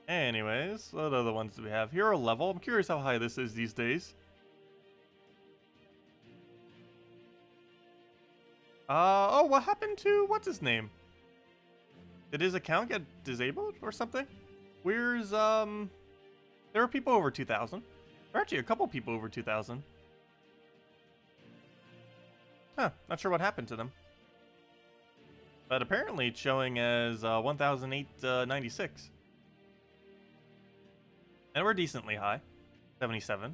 Anyways, what other ones do we have? Hero level. I'm curious how high this is these days. Oh, what happened to what's his name? Did his account get disabled or something? Where's there are people over 2,000. There are actually a couple people over 2,000. Huh, not sure what happened to them. But apparently it's showing as 1,896. And we're decently high. 77.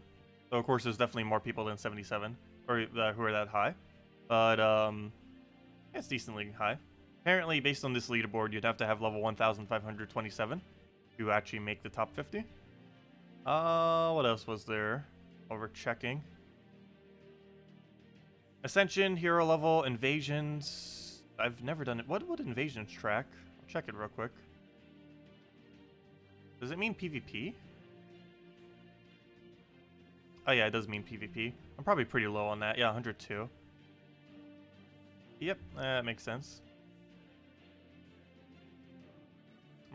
So of course there's definitely more people than 77 or who are that high. But it's decently high. Apparently based on this leaderboard you'd have to have level 1,527 to actually make the top 50. What else was there? While we're checking. Ascension, hero level, invasions. I've never done it. What would invasions track? I'll check it real quick. Does it mean PvP? Oh yeah, it does mean PvP. I'm probably pretty low on that. Yeah, 102. Yep, that makes sense.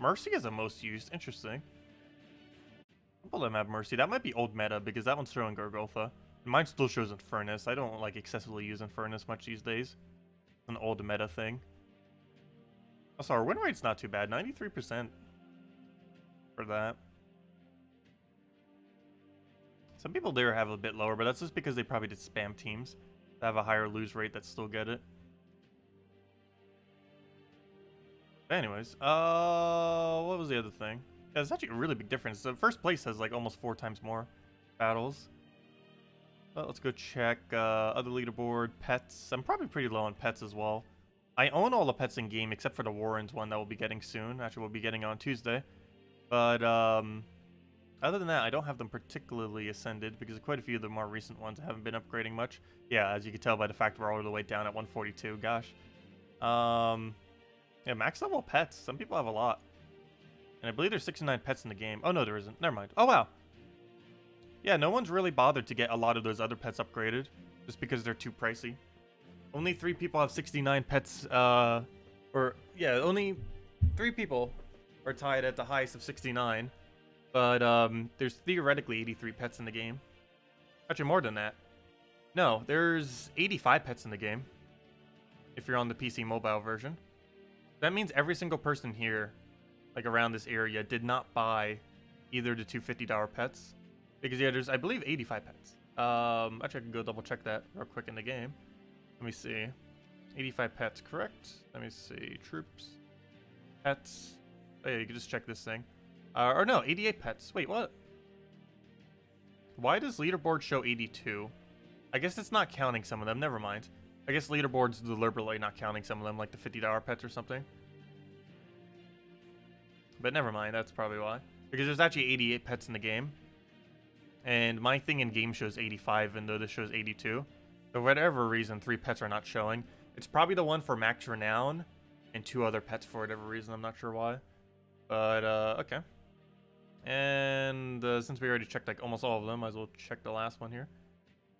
Mercy is the most used. Interesting. Couple of them have Mercy. That might be old meta because that one's throwing Gargoltha. Mine still shows Infernus. I don't like excessively use Infernus much these days. It's an old meta thing. Also, our win rate's not too bad. 93% for that. Some people there have a bit lower, but that's just because they probably did spam teams that have a higher lose rate that still get it. But anyways, what was the other thing? Yeah, it's actually a really big difference. The first place has like almost 4 times more battles. Well, let's go check other leaderboard, pets. I'm probably pretty low on pets as well. I own all the pets in game except for the Warrens one that we'll be getting soon. Actually, we'll be getting on Tuesday. But other than that, I don't have them particularly ascended because quite a few of the more recent ones I haven't been upgrading much. Yeah, as you can tell by the fact we're all the way down at 142. Gosh. Yeah, max level pets. Some people have a lot. And I believe there's 69 pets in the game. Oh, no, there isn't. Never mind. Oh, wow. Yeah, no one's really bothered to get a lot of those other pets upgraded just because they're too pricey. Only 3 people have 69 pets, only 3 people are tied at the highest of 69. But, there's theoretically 83 pets in the game. Actually, more than that. No, there's 85 pets in the game. If you're on the PC mobile version. That means every single person here, like around this area, did not buy either the 2 $50 pets. Because, yeah, there's, I believe, 85 pets. Actually, I can go double check that real quick in the game. Let me see. 85 pets, correct? Let me see. Troops. Pets. Oh, yeah, you can just check this thing. Or no, 88 pets. Wait, what? Why does leaderboard show 82? I guess it's not counting some of them. Never mind. I guess leaderboard's deliberately not counting some of them, like the $50 pets or something. But never mind, that's probably why. Because there's actually 88 pets in the game. And my thing in game shows 85, even though this shows 82. So for whatever reason, 3 pets are not showing. It's probably the one for Max Renown and 2 other pets for whatever reason. I'm not sure why. But, okay. And since we already checked like almost all of them, might as well check the last one here.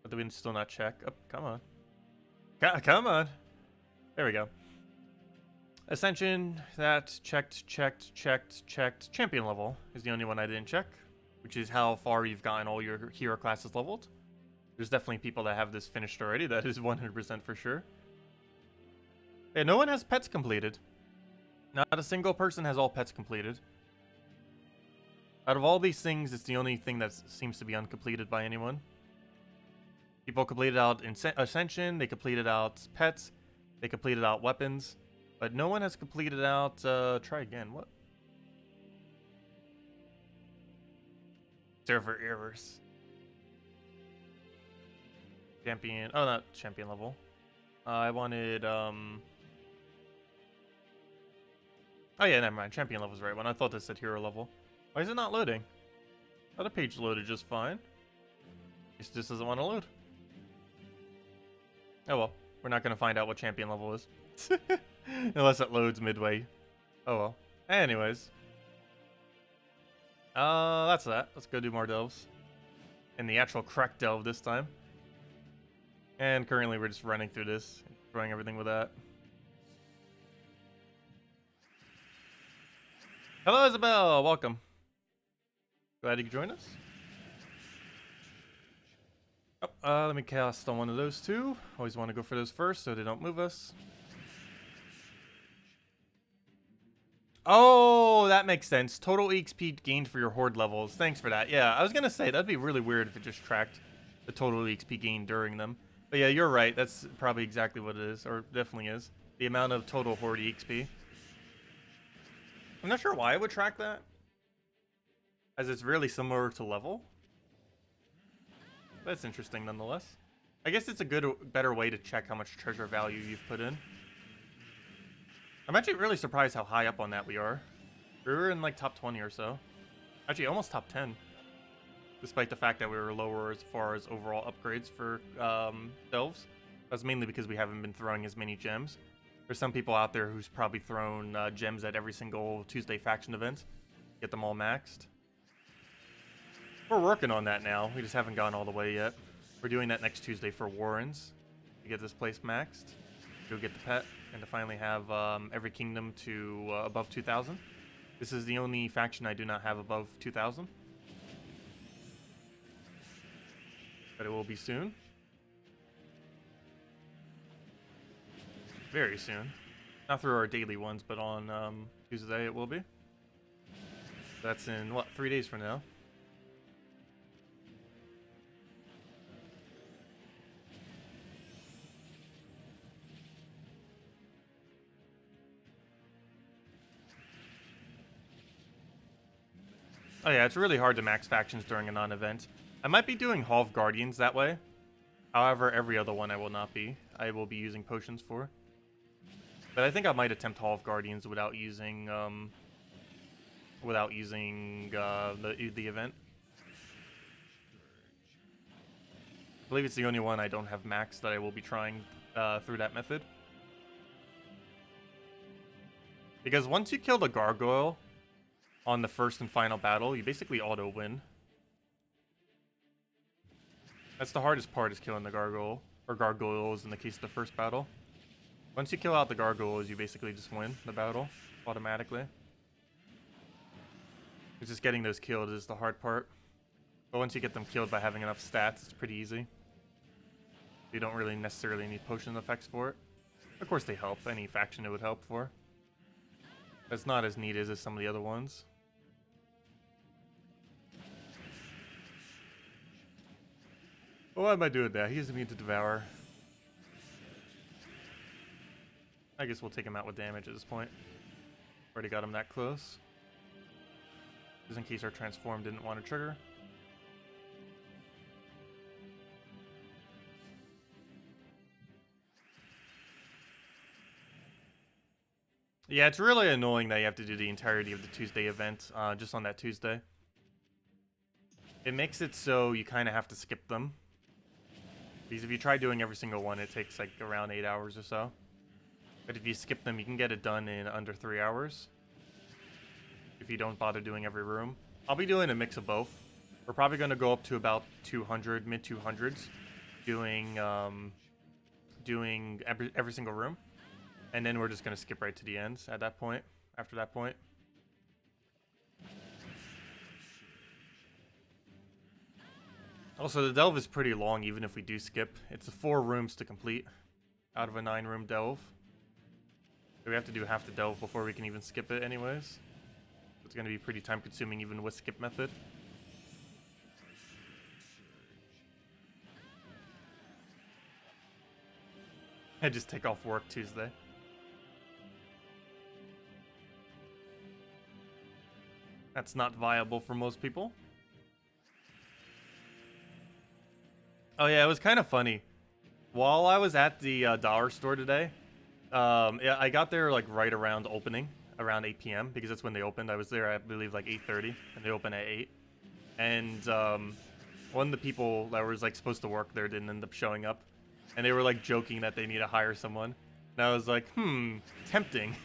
But we can still not check. Oh, come on. Come on. There we go. Ascension, that checked. Champion level is the only one I didn't check, which is how far you've gotten all your hero classes leveled. There's definitely people that have this finished already. That is 100% for sure. Yeah, no one has pets completed. Not a single person has all pets completed. Out of all these things, it's the only thing that seems to be uncompleted by anyone. People completed out Ascension, they completed out pets, they completed out weapons, but no one has completed out, try again, what? Server errors. Champion, oh, not champion level. I wanted, oh yeah, never mind, champion level's the right one. I thought this said hero level. Why is it not loading? Other page loaded just fine. It just doesn't want to load. Oh well, we're not going to find out what champion level is. Unless it loads midway. Oh well. Anyways. That's that. Let's go do more delves. And the actual correct delve this time. And currently we're just running through this. Throwing everything with that. Hello Isabel, welcome. Glad you could join us. Oh, let me cast on one of those 2. Always want to go for those first so they don't move us. Oh, that makes sense. Total EXP gained for your horde levels. Thanks for that. Yeah, I was going to say, that'd be really weird if it just tracked the total EXP gained during them. But yeah, you're right. That's probably exactly what it is, or definitely is. The amount of total Horde EXP. I'm not sure why it would track that, as it's really similar to level. That's interesting nonetheless. I guess it's a better way to check how much treasure value you've put in. I'm actually really surprised how high up on that we are. We were in like top 20 or so. Actually, almost top 10. Despite the fact that we were lower as far as overall upgrades for delves. That's mainly because we haven't been throwing as many gems. There's some people out there who's probably thrown gems at every single Tuesday faction event. Get them all maxed. We're working on that now. We just haven't gone all the way yet. We're doing that next Tuesday for Warrens. To get this place maxed. Go get the pet. And to finally have every kingdom to above 2,000. This is the only faction I do not have above 2,000. But it will be soon. Very soon. Not through our daily ones, but on Tuesday it will be. That's in, what, 3 days from now. Oh yeah, it's really hard to max factions during a non-event. I might be doing Hall of Guardians that way. However, every other one I will not be. I will be using potions for. But I think I might attempt Hall of Guardians without using the event. I believe it's the only one I don't have maxed that I will be trying through that method. Because once you kill the gargoyle on the first and final battle, you basically auto-win. That's the hardest part, is killing the gargoyle, or gargoyles in the case of the first battle. Once you kill out the gargoyles, you basically just win the battle automatically. It's just getting those killed is the hard part. But once you get them killed by having enough stats, it's pretty easy. You don't really necessarily need potion effects for it. Of course they help, any faction it would help for. That's not as neat as some of the other ones. Well, why am I doing that? He is immune to Devour. I guess we'll take him out with damage at this point. Already got him that close. Just in case our transform didn't want to trigger. Yeah, it's really annoying that you have to do the entirety of the Tuesday event just on that Tuesday. It makes it so you kind of have to skip them. Because if you try doing every single one, it takes like around 8 hours or so. But if you skip them, you can get it done in under 3 hours. If you don't bother doing every room. I'll be doing a mix of both. We're probably going to go up to about 200, mid 200s. Doing every single room. And then we're just going to skip right to the ends at that point. After that point. Also, the delve is pretty long even if we do skip. It's 4 rooms to complete out of a 9-room delve. So we have to do half the delve before we can even skip it anyways. It's going to be pretty time consuming even with skip method. I just take off work Tuesday. That's not viable for most people. Oh yeah, it was kind of funny. While I was at the dollar store today, yeah, I got there like right around opening, around 8 p.m. because that's when they opened. I was there, I believe, like 8:30, and they open at 8. And one of the people that was like supposed to work there didn't end up showing up, and they were like joking that they need to hire someone. And I was like, tempting.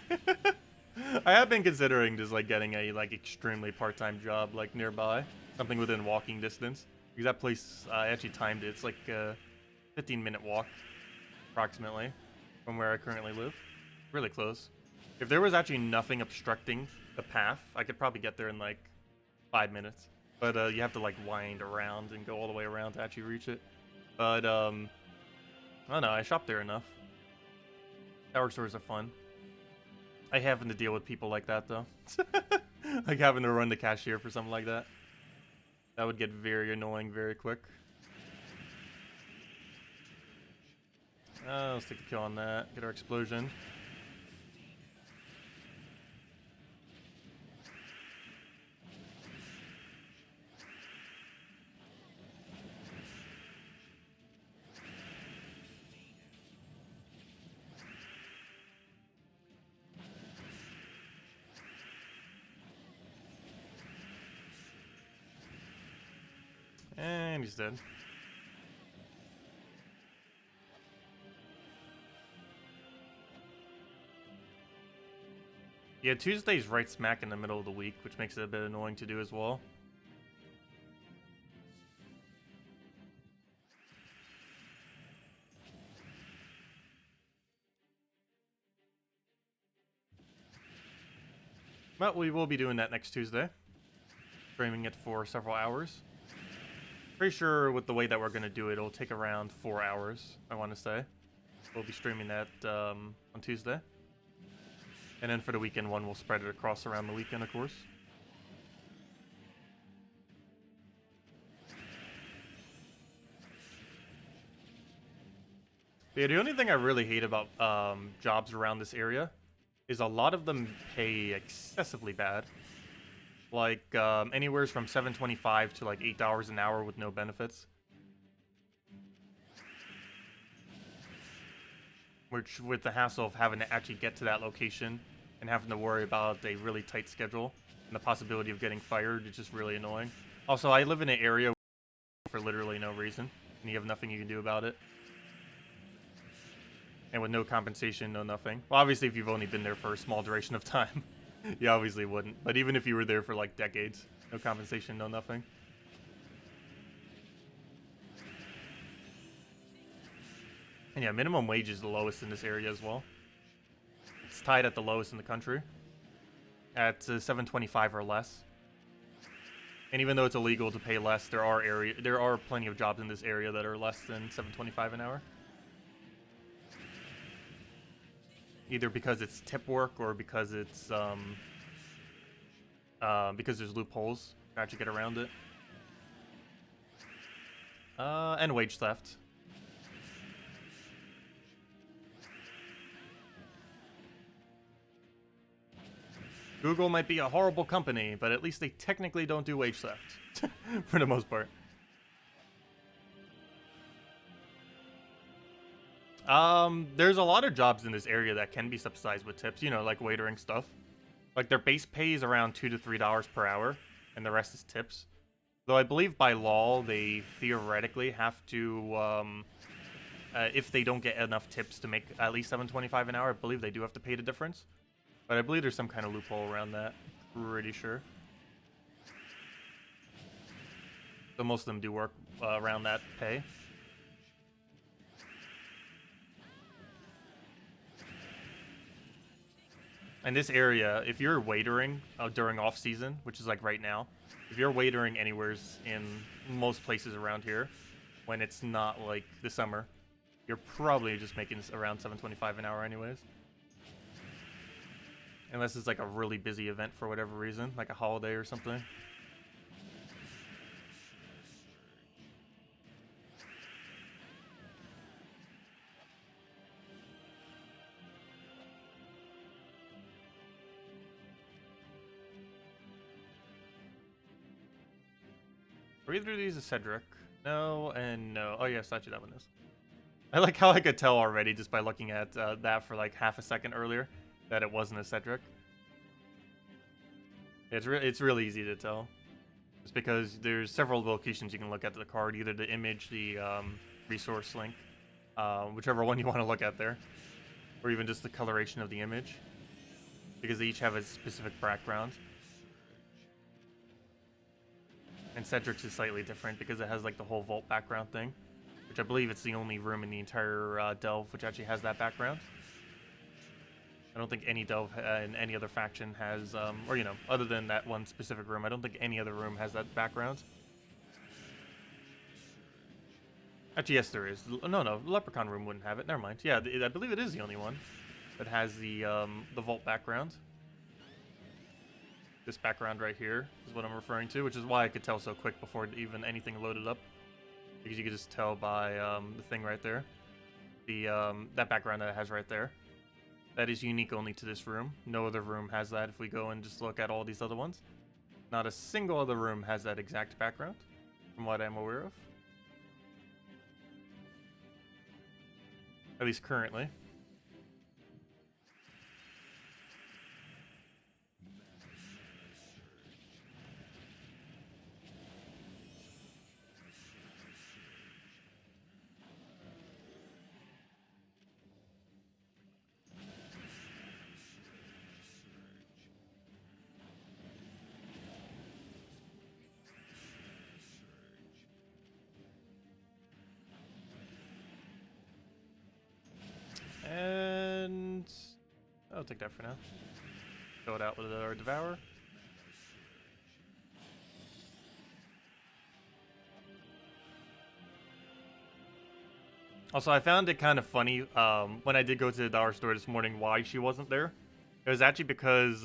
I have been considering just like getting a like extremely part-time job like nearby, something within walking distance. Because that place, I actually timed it. It's like a 15-minute walk, approximately, from where I currently live. Really close. If there was actually nothing obstructing the path, I could probably get there in like 5 minutes. But you have to like wind around and go all the way around to actually reach it. But I don't know. I shop there enough. Tower stores are fun. I happen to deal with people like that though. Like having to run the cashier for something like that. That would get very annoying very quick. Let's take the kill on that. Get our explosion. And he's dead. Yeah, Tuesday's right smack in the middle of the week, which makes it a bit annoying to do as well. But we will be doing that next Tuesday. Streaming it for several hours. Pretty sure with the way that we're going to do it, it'll take around 4 hours, I want to say. We'll be streaming that on Tuesday. And then for the weekend one, we'll spread it across around the weekend, of course. But yeah, the only thing I really hate about jobs around this area is a lot of them pay excessively bad. Like, anywhere from $7.25 to like $8 an hour with no benefits. Which, with the hassle of having to actually get to that location and having to worry about a really tight schedule and the possibility of getting fired, it's just really annoying. Also, I live in an area for literally no reason, and you have nothing you can do about it. And with no compensation, no nothing. Well, obviously, if you've only been there for a small duration of time, you obviously wouldn't. But even if you were there for like decades, no compensation, no nothing. And yeah, minimum wage is the lowest in this area as well. It's tied at the lowest in the country. At $7.25 or less. And even though it's illegal to pay less, there are plenty of jobs in this area that are less than $7.25 an hour. Either because it's tip work or because it's because there's loopholes to actually get around it. And wage theft. Google might be a horrible company, but at least they technically don't do wage theft. For the most part. There's a lot of jobs in this area that can be subsidized with tips, you know, like waitering stuff. Like, their base pay is around $2 to $3 per hour, and the rest is tips. Though I believe by law, they theoretically have to, if they don't get enough tips to make at least $7.25 an hour, I believe they do have to pay the difference. But I believe there's some kind of loophole around that. Pretty sure. So most of them do work around that pay. In this area, if you're waitering during off-season, which is like right now, if you're waitering anywhere in most places around here, when it's not like the summer, you're probably just making around $7.25 an hour anyways. Unless it's like a really busy event for whatever reason, like a holiday or something. Are either of these a Cedric? No and no. Oh yes, actually that one is. I like how I could tell already just by looking at that for like half a second earlier that it wasn't a Cedric. It's really easy to tell. Just because there's several locations you can look at the card, either the image, the resource link, whichever one you want to look at there, or even just the coloration of the image, because they each have a specific background. And Cedric's is slightly different because it has like the whole vault background thing, which I believe it's the only room in the entire delve which actually has that background. I don't think any delve in any other faction has, or you know, other than that one specific room, I don't think any other room has that background. Actually, yes, there is. No, the Leprechaun room wouldn't have it. Never mind. Yeah, I believe it is the only one that has the vault background. This background right here is what I'm referring to, which is why I could tell so quick before even anything loaded up, because you could just tell by the thing right there. that background that it has right there. That is unique only to this room. No other room has that. If we go and just look at all these other ones, not a single other room has that exact background, from what I'm aware of. At least currently. And I'll take that for now. Go it out with our Devour. Also, I found it kind of funny when I did go to the dollar store this morning why she wasn't there. It was actually because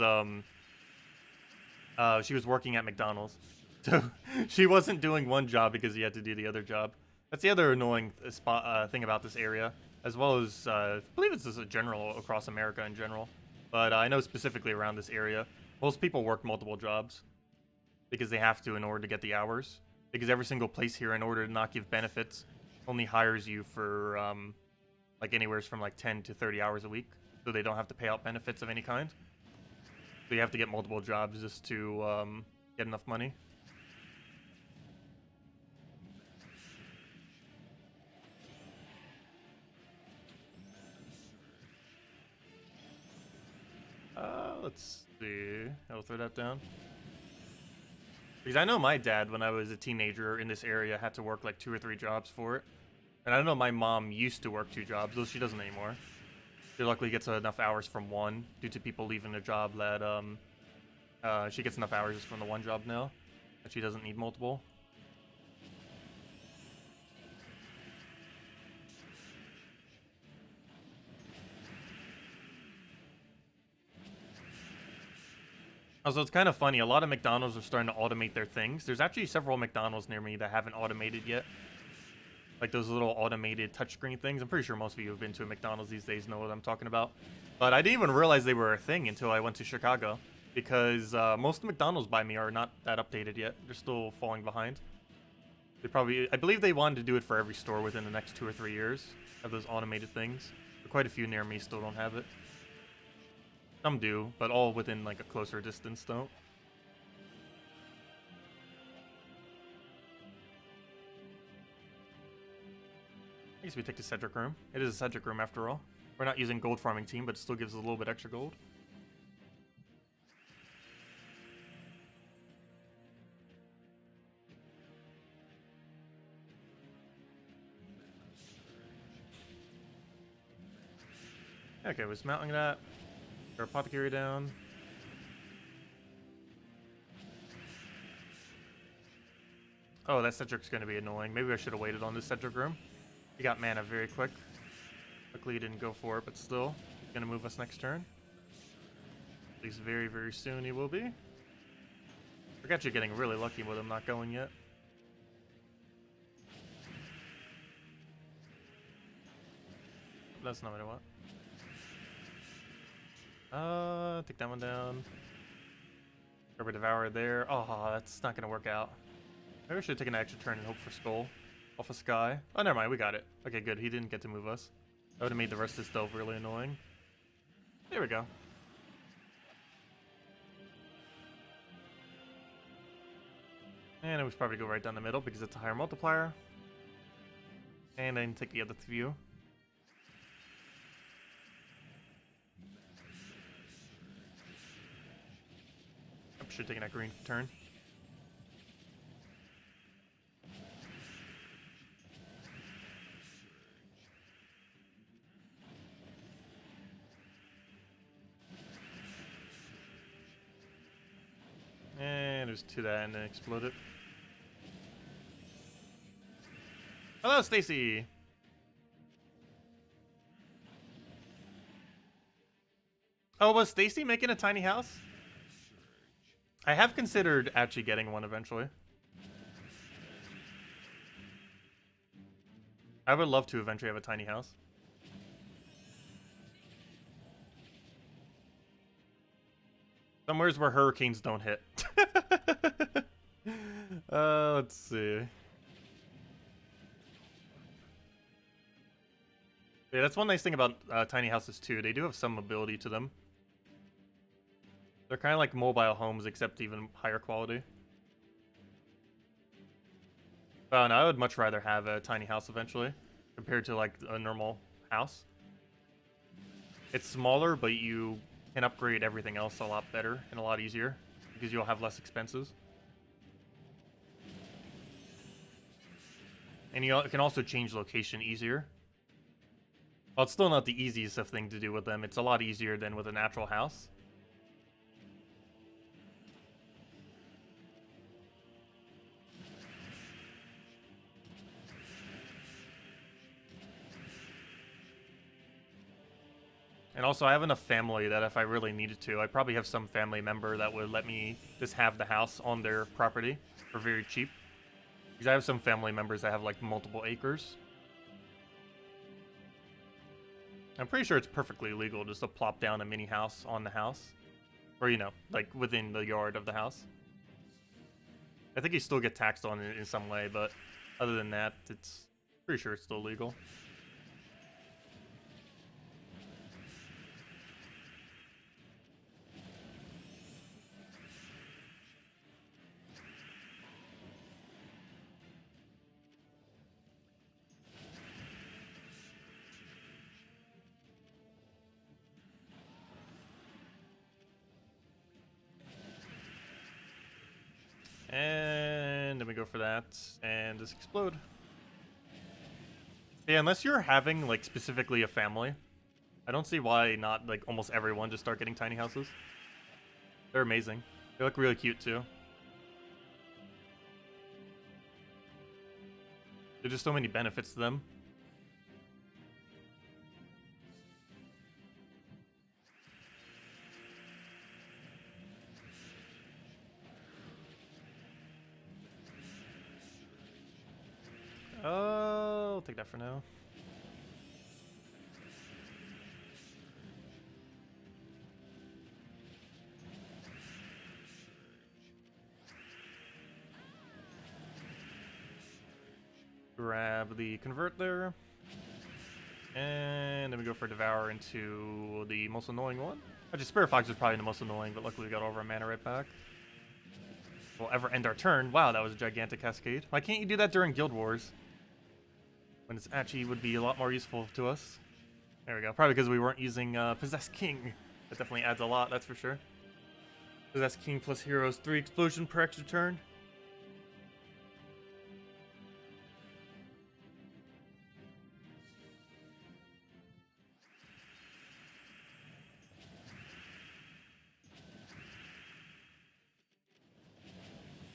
she was working at McDonald's. So she wasn't doing one job because he had to do the other job. That's the other annoying thing about this area. As well as, I believe it's just a general across America in general. But I know specifically around this area, most people work multiple jobs. Because they have to in order to get the hours. Because every single place here, in order to not give benefits, only hires you for, like anywhere from like 10 to 30 hours a week. So they don't have to pay out benefits of any kind. So you have to get multiple jobs just to get enough money. Let's see. I'll throw that down. Because I know my dad, when I was a teenager in this area, had to work like 2 or 3 jobs for it. And I know my mom used to work 2 jobs, though she doesn't anymore. She luckily gets enough hours from one, due to people leaving their job that, she gets enough hours from the one job now, that she doesn't need multiple. Also, it's kind of funny. A lot of McDonald's are starting to automate their things. There's actually several McDonald's near me that haven't automated yet. Like those little automated touchscreen things. I'm pretty sure most of you who have been to a McDonald's these days know what I'm talking about. But I didn't even realize they were a thing until I went to Chicago. Because most of the McDonald's by me are not that updated yet. They're still falling behind. I believe they wanted to do it for every store within the next 2 or 3 years. Have those automated things. But quite a few near me still don't have it. Some do, but all within like a closer distance don't. I guess we take the Cedric room. It is a Cedric room after all. We're not using gold farming team, but it still gives us a little bit extra gold. Okay, we're mounting that. Our apothecary down. Oh, that Cedric's gonna be annoying. Maybe I should have waited on this Cedric room. He got mana very quick. Luckily he didn't go for it, but still. He's gonna move us next turn. At least very, very soon he will be. We're actually getting really lucky with him not going yet. That's not what I want. Take that one down. Grab a Devour there. Oh, that's not gonna work out. Maybe I should take an extra turn and hope for Skull off of Sky. Oh, never mind, we got it. Okay, good. He didn't get to move us. That would have made the rest of this delve really annoying. There we go. And I would probably go right down the middle because it's a higher multiplier. And I can take the other view. I should take that green turn. And there's 2 that and then explode it. Hello, Stacy. Oh, was Stacy making a tiny house? I have considered actually getting one eventually. I would love to eventually have a tiny house. Somewheres where hurricanes don't hit. Let's see. Yeah, that's one nice thing about tiny houses too. They do have some mobility to them. They're kind of like mobile homes, except even higher quality. But no, I would much rather have a tiny house eventually, compared to like a normal house. It's smaller, but you can upgrade everything else a lot better and a lot easier, because you'll have less expenses. And you can also change location easier. Well, it's still not the easiest of thing to do with them. It's a lot easier than with a natural house. And also, I have enough family that if I really needed to, I probably have some family member that would let me just have the house on their property for very cheap. Because I have some family members that have like multiple acres. I'm pretty sure it's perfectly legal just to plop down a mini house on the house. Or, you know, like within the yard of the house. I think you still get taxed on it in some way, but other than that, it's pretty sure it's still legal. And then we go for that, and just explode. Yeah, unless you're having, like, specifically a family, I don't see why not, like, almost everyone just start getting tiny houses. They're amazing. They look really cute, too. There's just so many benefits to them. I'll take that for now. Grab the convert there. And then we go for Devour into the most annoying one. Actually, Spirit Fox is probably the most annoying, but luckily we got all of our mana right back. We'll ever end our turn. Wow, that was a gigantic cascade. Why can't you do that during Guild Wars? When it's actually would be a lot more useful to us. There we go. Probably because we weren't using Possessed King. That definitely adds a lot, that's for sure. Possessed King plus Heroes 3 explosion per extra turn.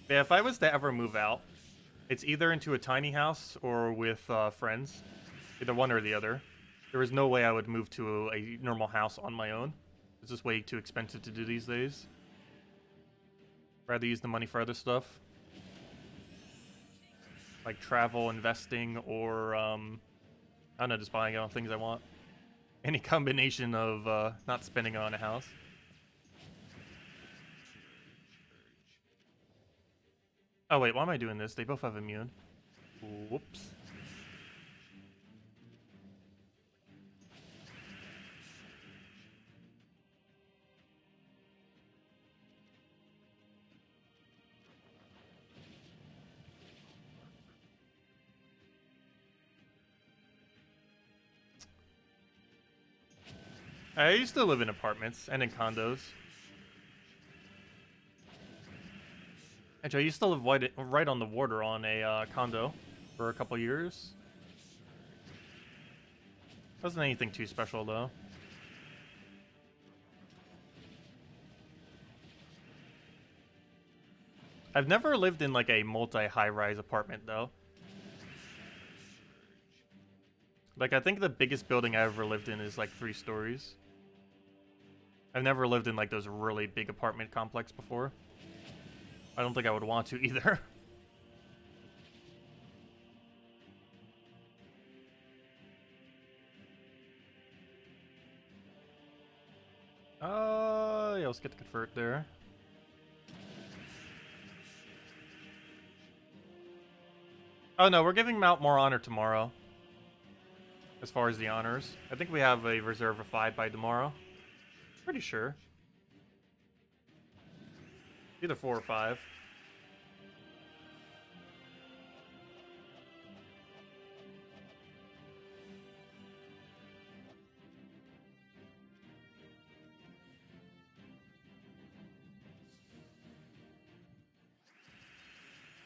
Yeah, if I was to ever move out, it's either into a tiny house or with friends. Either one or the other. There is no way I would move to a normal house on my own. It's just way too expensive to do these days. Rather use the money for other stuff. Like travel, investing, or, I don't know, just buying it on things I want. Any combination of not spending on a house. Oh wait, why am I doing this? They both have immune. Whoops. I used to live in apartments and in condos. Actually, I used to live right on the water on a condo for a couple years. Wasn't anything too special, though. I've never lived in, like, a multi-high-rise apartment, though. Like, I think the biggest building I ever lived in is, like, 3 stories. I've never lived in, like, those really big apartment complex before. I don't think I would want to either. yeah, let's get the convert there. Oh no, we're giving him out more honor tomorrow. As far as the honors. I think we have a reserve of 5 by tomorrow. Pretty sure. Either 4 or 5.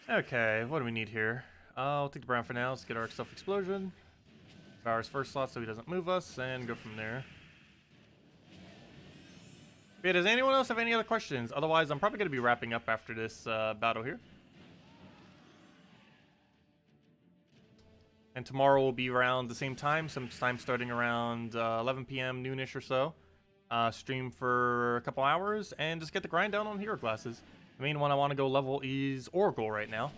Okay, what do we need here? I'll take the brown for now. Let's get our self-explosion. Ours first slot so he doesn't move us, and go from there. Yeah, does anyone else have any other questions? Otherwise, I'm probably going to be wrapping up after this battle here. And tomorrow will be around the same time, sometime starting around 11 p.m. noonish or so. Stream for a couple hours, and just get the grind down on hero classes. The main one I want to go level is Oracle right now,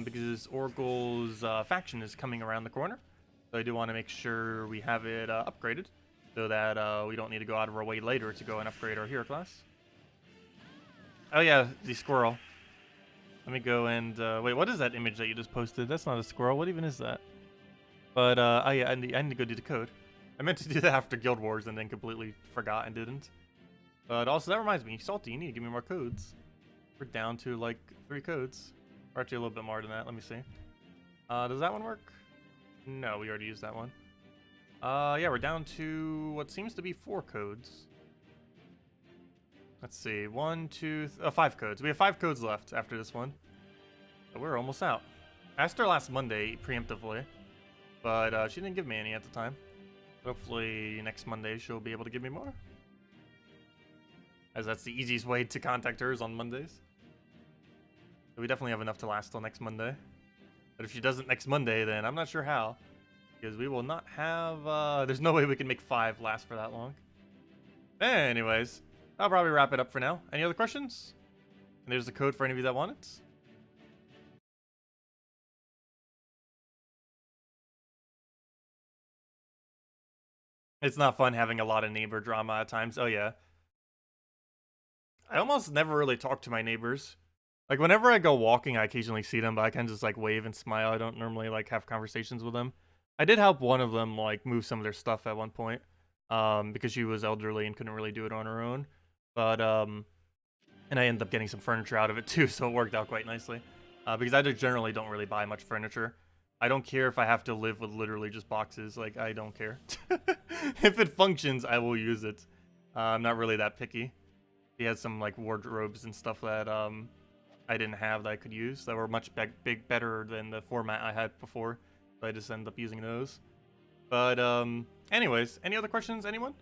because Oracle's faction is coming around the corner. So I do want to make sure we have it upgraded, so that we don't need to go out of our way later to go and upgrade our hero class. Oh yeah, the squirrel. Let me go and, wait, what is that image that you just posted? That's not a squirrel, what even is that? But, oh yeah, I need to go do the code. I meant to do that after Guild Wars and then completely forgot and didn't. But also, that reminds me, Salty, you need to give me more codes. We're down to, like, 3 codes. Or actually a little bit more than that, let me see. Does that one work? No, we already used that one. Yeah, we're down to what seems to be 4 codes. Let's see, 1, 2, 5 codes. We have 5 codes left after this one. So we're almost out. I asked her last Monday, preemptively. But she didn't give me any at the time. Hopefully next Monday she'll be able to give me more. As that's the easiest way to contact her is on Mondays. So we definitely have enough to last till next Monday. But if she doesn't next Monday, then I'm not sure how. Because we will not have, there's no way we can make 5 last for that long. Anyways, I'll probably wrap it up for now. Any other questions? And there's the code for any of you that want it. It's not fun having a lot of neighbor drama at times. Oh yeah. I almost never really talk to my neighbors. Like, whenever I go walking, I occasionally see them, but I kind of just, like, wave and smile. I don't normally, like, have conversations with them. I did help one of them, like, move some of their stuff at one point, because she was elderly and couldn't really do it on her own. But, and I ended up getting some furniture out of it, too, so it worked out quite nicely. Because I generally don't really buy much furniture. I don't care if I have to live with literally just boxes. Like, I don't care. If it functions, I will use it. I'm not really that picky. He had some, like, wardrobes and stuff that, I didn't have that I could use that were much better than the format I had before, so I just ended up using those. But anyways, any other questions, anyone?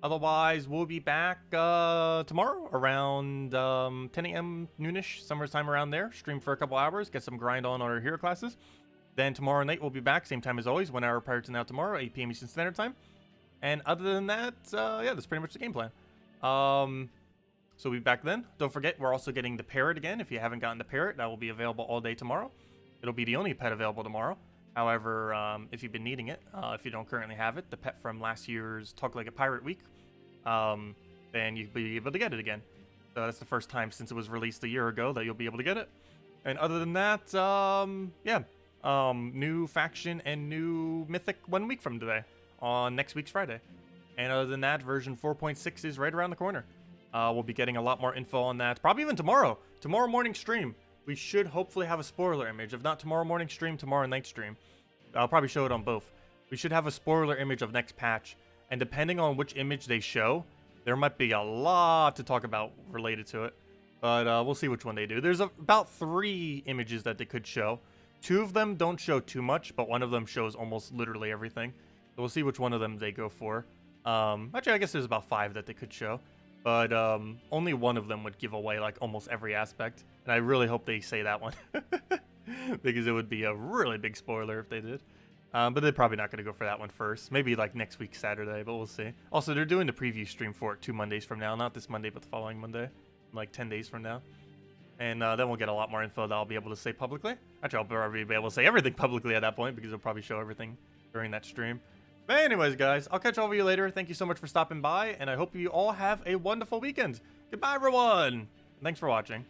Otherwise, we'll be back tomorrow around 10 a.m. noonish, summertime around there. Stream for a couple hours, get some grind on our hero classes. Then tomorrow night we'll be back, same time as always, 1 hour prior to now tomorrow, 8 p.m. Eastern Standard Time. And other than that, yeah, that's pretty much the game plan. So we'll be back then. Don't forget, we're also getting the parrot again. If you haven't gotten the parrot, that will be available all day tomorrow. It'll be the only pet available tomorrow. However, if you've been needing it, if you don't currently have it, the pet from last year's Talk Like a Pirate Week, then you'll be able to get it again. So that's the first time since it was released a year ago that you'll be able to get it. And other than that, yeah, new faction and new mythic 1 week from today on next week's Friday. And other than that, version 4.6 is right around the corner. We'll be getting a lot more info on that, probably even tomorrow. Tomorrow morning stream. We should hopefully have a spoiler image. If not tomorrow morning stream, tomorrow night stream. I'll probably show it on both. We should have a spoiler image of next patch. And depending on which image they show, there might be a lot to talk about related to it. But we'll see which one they do. There's about 3 images that they could show. 2 of them don't show too much, but one of them shows almost literally everything. So we'll see which one of them they go for. Actually, I guess there's about 5 that they could show. But only one of them would give away like almost every aspect. And I really hope they say that one. Because it would be a really big spoiler if they did. But they're probably not going to go for that one first. Maybe like next week Saturday, but we'll see. Also, they're doing the preview stream for it 2 Mondays from now. Not this Monday, but the following Monday. Like 10 days from now. And then we'll get a lot more info that I'll be able to say publicly. Actually, I'll probably be able to say everything publicly at that point because it'll probably show everything during that stream. But anyways, guys, I'll catch all of you later. Thank you so much for stopping by, and I hope you all have a wonderful weekend. Goodbye, everyone. Thanks for watching.